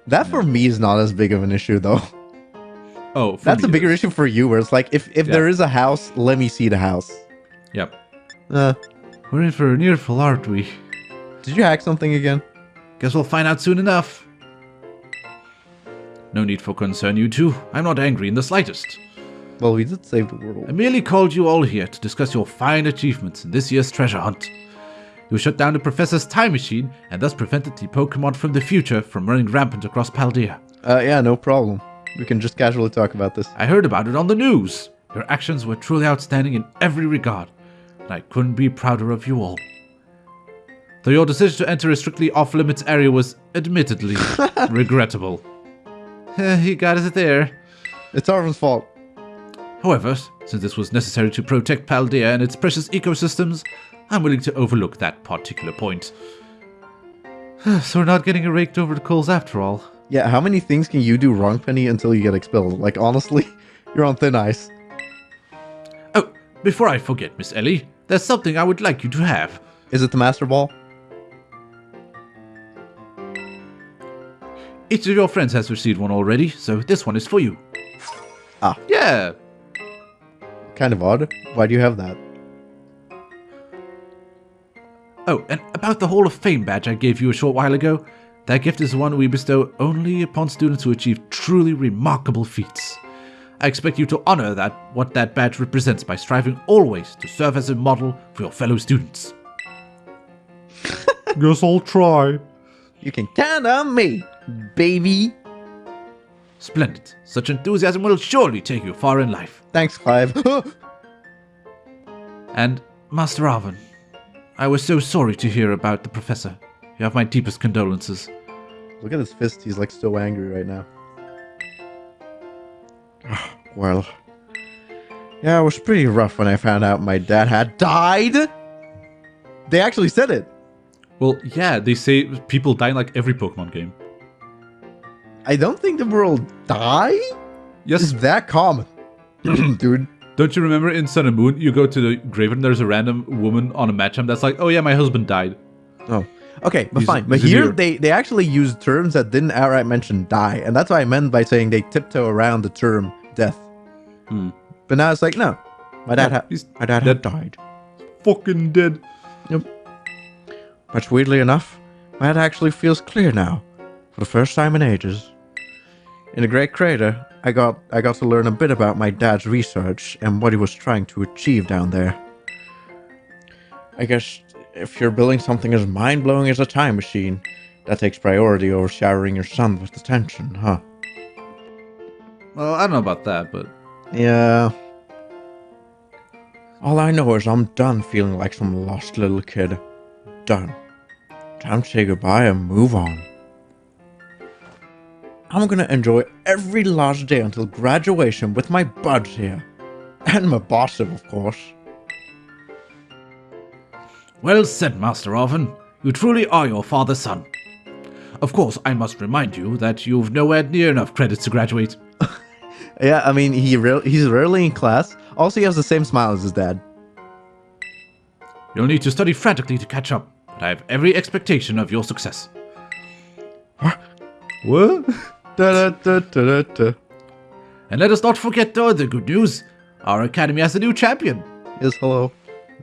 That for me is not as big of an issue though. Oh, That's a bigger issue for you where it's like, if there is a house, let me see the house. Yep. We're in for an earful, aren't we? Did you hack something again? Guess we'll find out soon enough. No need for concern, you two. I'm not angry in the slightest. Well, we did save the I world. merely called you all here to discuss your fine achievements in this year's treasure hunt. You shut down the Professor's time machine and thus prevented the Pokémon from the future from running rampant across Paldea. Yeah, no problem. We can just casually talk about this. I heard about it on the news. Your actions were truly outstanding in every regard, and I couldn't be prouder of you all. Though your decision to enter a strictly off-limits area was admittedly regrettable. He got us there. It's Arvin's fault. However, since this was necessary to protect Paldea and its precious ecosystems, I'm willing to overlook that particular point. So we're not getting raked over the coals after all. Yeah, how many things can you do wrong, Penny, until you get expelled? Like, honestly, you're on thin ice. Oh, before I forget, Miss Ellie, there's something I would like you to have. Is it the Master Ball? Each of your friends has received one already, so this one is for you. Ah. Yeah. Kind of odd. Why do you have that? Oh, and about the Hall of Fame badge I gave you a short while ago, that gift is one we bestow only upon students who achieve truly remarkable feats. I expect you to honor what that badge represents by striving always to serve as a model for your fellow students. Guess I'll try. You can count on me, baby. Splendid. Such enthusiasm will surely take you far in life. Thanks, Clive. And, Master Arvin, I was so sorry to hear about the Professor. You have my deepest condolences. Look at his fist. He's like so angry right now. Well, yeah, it was pretty rough when I found out my dad had died. They actually said it. Well, yeah, they say people die in every Pokemon game. I don't think the world die Yes. is that common. Dude. Don't you remember in Sun and Moon, you go to the grave and there's a random woman on a matchup that's like, oh yeah, my husband died. Oh. Okay, but He's- fine. But he's here immune. they actually used terms that didn't outright mention die. And that's what I meant by saying they tiptoe around the term death. Hmm. But now it's like, no. My dad, No, he's my dad dead. had died. Fucking dead. Yep. But weirdly enough, my head actually feels clear now, for the first time in ages. In the Great Crater, I got to learn a bit about my dad's research and what he was trying to achieve down there. I guess if you're building something as mind-blowing as a time machine, that takes priority over showering your son with attention, huh? Well, I don't know about that, but Yeah. All I know is I'm done feeling like some lost little kid. Done. Time to say goodbye and move on. I'm gonna enjoy every last day until graduation with my buds here. And my boss, of course. Well said, Master Orphan. You truly are your father's son. Of course, I must remind you that you've nowhere near enough credits to graduate. Yeah, I mean, he's rarely in class. Also, he has the same smile as his dad. You'll need to study frantically to catch up, but I have every expectation of your success. what? Da-da-da-da-da-da. And let us not forget the other good news. Our academy has a new champion. Yes, hello.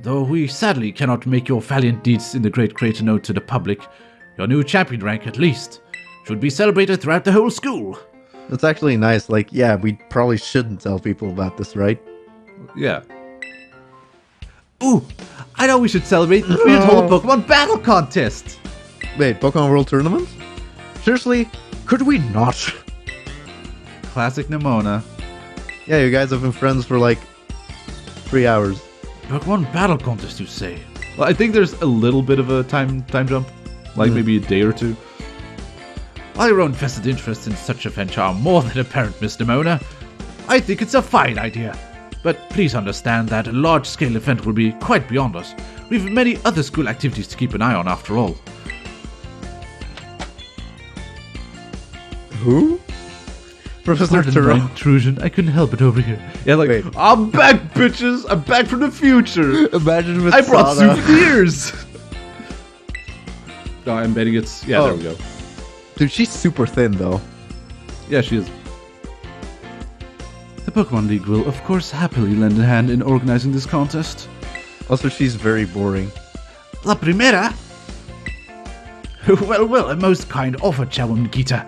Though we sadly cannot make your valiant deeds in the Great Crater known to the public, your new champion rank, at least, should be celebrated throughout the whole school. That's actually nice. Like, yeah, we probably shouldn't tell people about this, right? Yeah. Ooh, I know we should celebrate. We should hold a Pokemon battle contest. Wait, Pokemon World Tournament? Seriously? Could we not? Classic Nimona. Yeah, you guys have been friends for like 3 hours. Pokemon battle contest, you say? Well, I think there's a little bit of a time jump, like maybe a day or two. While your own vested interests in such a venture are more than apparent, Miss Nimona, I think it's a fine idea. But please understand that a large-scale event will be quite beyond us. We have many other school activities to keep an eye on, after all. Who? Professor Pardon my Turo. intrusion. I couldn't help it over here. Yeah, like, Wait. I'm back, bitches. I'm back from the future. Imagine with I brought Sada. souvenirs. No, I'm betting it's... Yeah, there we go. Dude, she's super thin, though. Yeah, she is. The Pokemon League will, of course, happily lend a hand in organizing this contest. Also, she's very boring. La Primera? Well, a most kind offer, Chawam Nikita.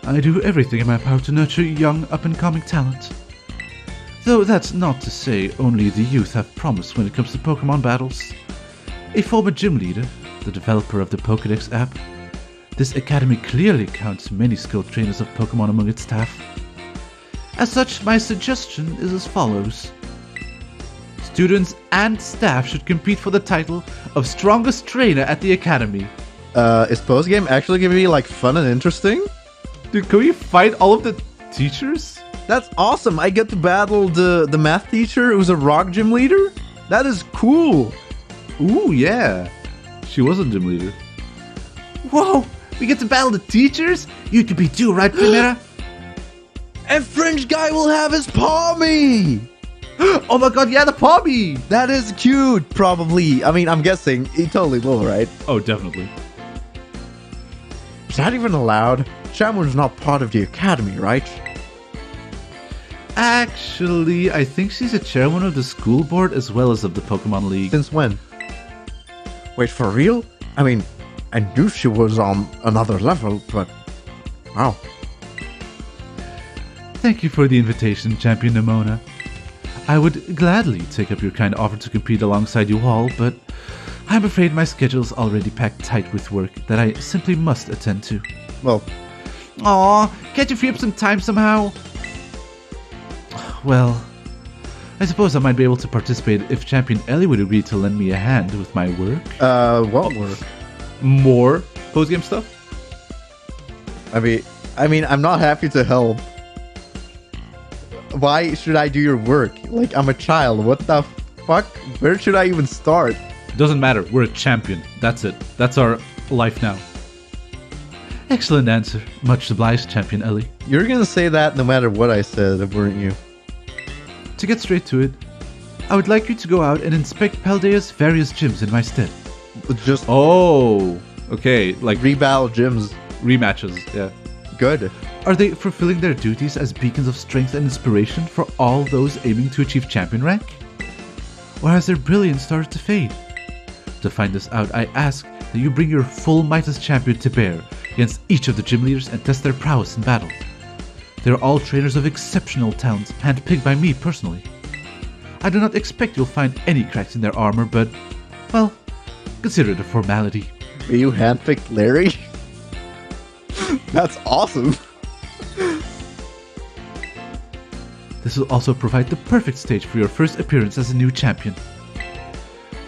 I do everything in my power to nurture young, up-and-coming talent. Though that's not to say only the youth have promise when it comes to Pokemon battles. A former gym leader, the developer of the Pokédex app, this academy clearly counts many skilled trainers of Pokemon among its staff. As such, my suggestion is as follows. Students and staff should compete for the title of strongest trainer at the academy. Is Postgame actually gonna be, like, fun and interesting? Dude, can we fight all of the teachers? That's awesome. I get to battle the math teacher who's a rock gym leader? That is cool. Ooh, yeah. She was a gym leader. Whoa! We get to battle the teachers? You could be too, right, Primera? And Fringe Guy will have his Palmy! Oh my god, yeah, the Pommy! That is cute, probably. I mean, I'm guessing he totally will, right? Oh, definitely. Is that even allowed? Shamwood's not part of the academy, right? Actually, I think she's a chairman of the school board as well as of the Pokemon League. Since when? Wait, for real? I mean, I knew she was on another level, but... Wow. Thank you for the invitation, Champion Nimona. I would gladly take up your kind offer to compete alongside you all, but I'm afraid my schedule's already packed tight with work that I simply must attend to. Well, Aw, can't you free up some time somehow? Well, I suppose I might be able to participate if Champion Ellie would agree to lend me a hand with my work. what work? More postgame stuff? I mean, I'm not happy to help. Why should I do your work? Like, I'm a child. What the fuck? Where should I even start? Doesn't matter, we're a champion. That's it. That's our life now. Excellent answer. Much obliged, Champion Ellie. You're gonna say that no matter what I said, weren't you? To get straight to it, I would like you to go out and inspect Paldea's various gyms in my stead. Just Oh, okay, like rebattle gyms. rematches, yeah. Good. Are they fulfilling their duties as beacons of strength and inspiration for all those aiming to achieve champion rank? or has their brilliance started to fade? To find this out, I ask that you bring your full might as champion to bear against each of the gym leaders and test their prowess in battle. They are all trainers of exceptional talent, handpicked by me personally. I do not expect you'll find any cracks in their armor, but, well, consider it a formality. You handpicked Larry? That's awesome. This will also provide the perfect stage for your first appearance as a new champion.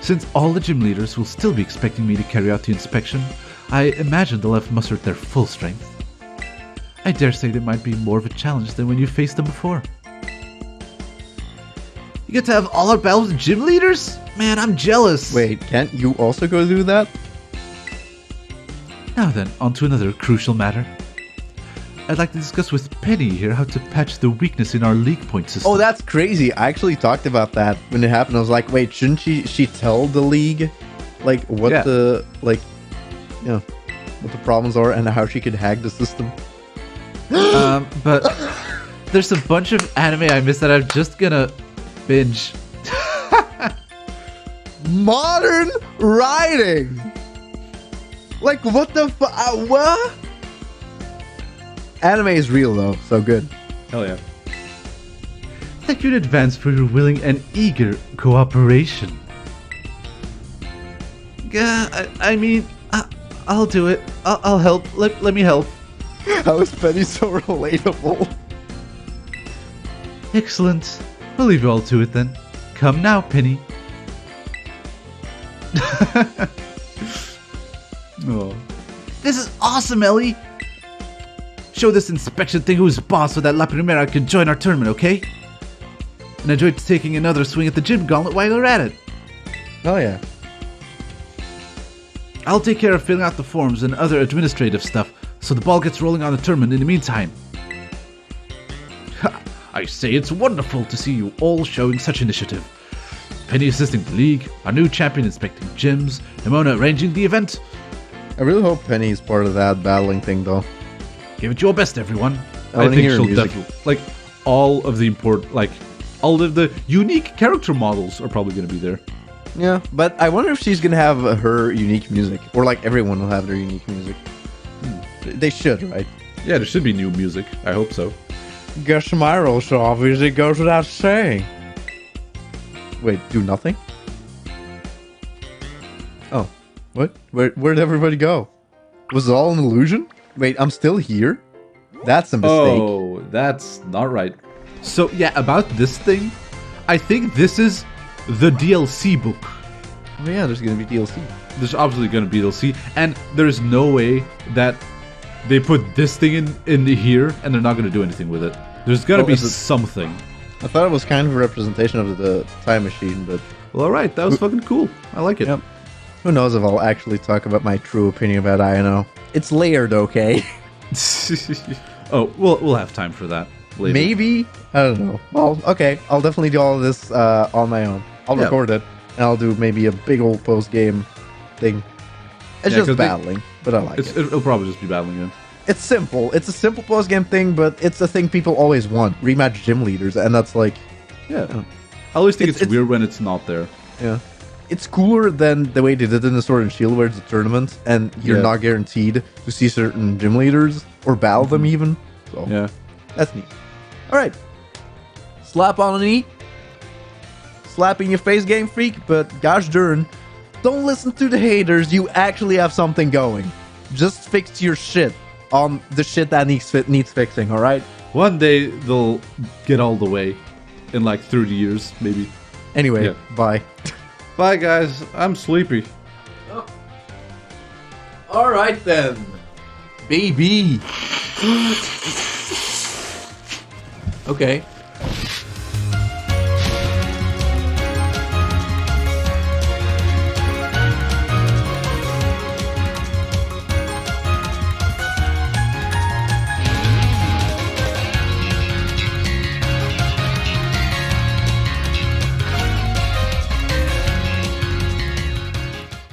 Since all the gym leaders will still be expecting me to carry out the inspection, I imagine they'll have mustered their full strength. I dare say they might be more of a challenge than when you faced them before. You get to have all our battles with gym leaders? Man, I'm jealous. Wait, can't you also go do that? Now then, on to another crucial matter. I'd like to discuss with Penny here how to patch the weakness in our league point system. Oh, that's crazy. I actually talked about that when it happened. I was like, wait, shouldn't she tell the league, like, what the, like, you know, what the problems are and how she could hack the system? But there's a bunch of anime I missed that I'm just gonna binge. Modern writing! Like, what the what? Anime is real, though, so good. Hell yeah. Thank you in advance for your willing and eager cooperation. Yeah, I mean, I'll do it. I'll help. Let me help. How is Penny so relatable? Excellent. We'll leave you all to it then. Come now, Penny. Oh. This is awesome, Ellie. Show this inspection thing who's boss so that La Primera can join our tournament, okay? And enjoy taking another swing at the gym gauntlet while you're at it. Oh, yeah. I'll take care of filling out the forms and other administrative stuff, so the ball gets rolling on the tournament in the meantime. Ha! I say it's wonderful to see you all showing such initiative. Penny assisting the league, our new champion inspecting gyms, Nimona arranging the event. I really hope Penny is part of that battling thing, though. Give it your best, everyone. I think she'll definitely, like, all of the important, like, all of the unique character models are probably going to be there. Yeah, but I wonder if she's gonna have her unique music, or like everyone will have their unique music. They should, right? Yeah, there should be new music. I hope so. Guess my role so obvious it goes without saying. Wait, do nothing? Oh, what? Where'd everybody go? Was it all an illusion? Wait, I'm still here? That's a mistake. Oh, that's not right. So, yeah, about this thing, I think this is the DLC book. Oh yeah, there's gonna be DLC. There's obviously going to be DLC, and there's no way that they put this thing in here and they're not going to do anything with it. There's got to be something. I thought it was kind of a representation of the time machine, but... Well, alright, that was fucking cool. I like it. Yep. Who knows if I'll actually talk about my true opinion about INO. It's layered, okay? Oh, we'll have time for that later. Maybe? I don't know. Well, okay. I'll definitely do all of this on my own. I'll record it, and I'll do maybe a big old post-game thing. It's just battling, but I like it. It'll probably just be battling, yeah. It's simple. It's a simple post-game thing, but it's a thing people always want. Rematch gym leaders, and that's like... Yeah. I always think it's weird when it's not there. Yeah. It's cooler than the way they did in the Sword and Shield, where it's a tournament, and you're not guaranteed to see certain gym leaders, or battle them even. So, yeah. That's neat. Alright. Slap on a knee. Slap in your face, Game Freak, but gosh darn, don't listen to the haters. You actually have something going. Just fix your shit on the shit that needs fixing, alright? One day they'll get all the way in like 30 years, maybe. Anyway, bye. Bye, guys. I'm sleepy. Oh. Alright then. Baby. Okay.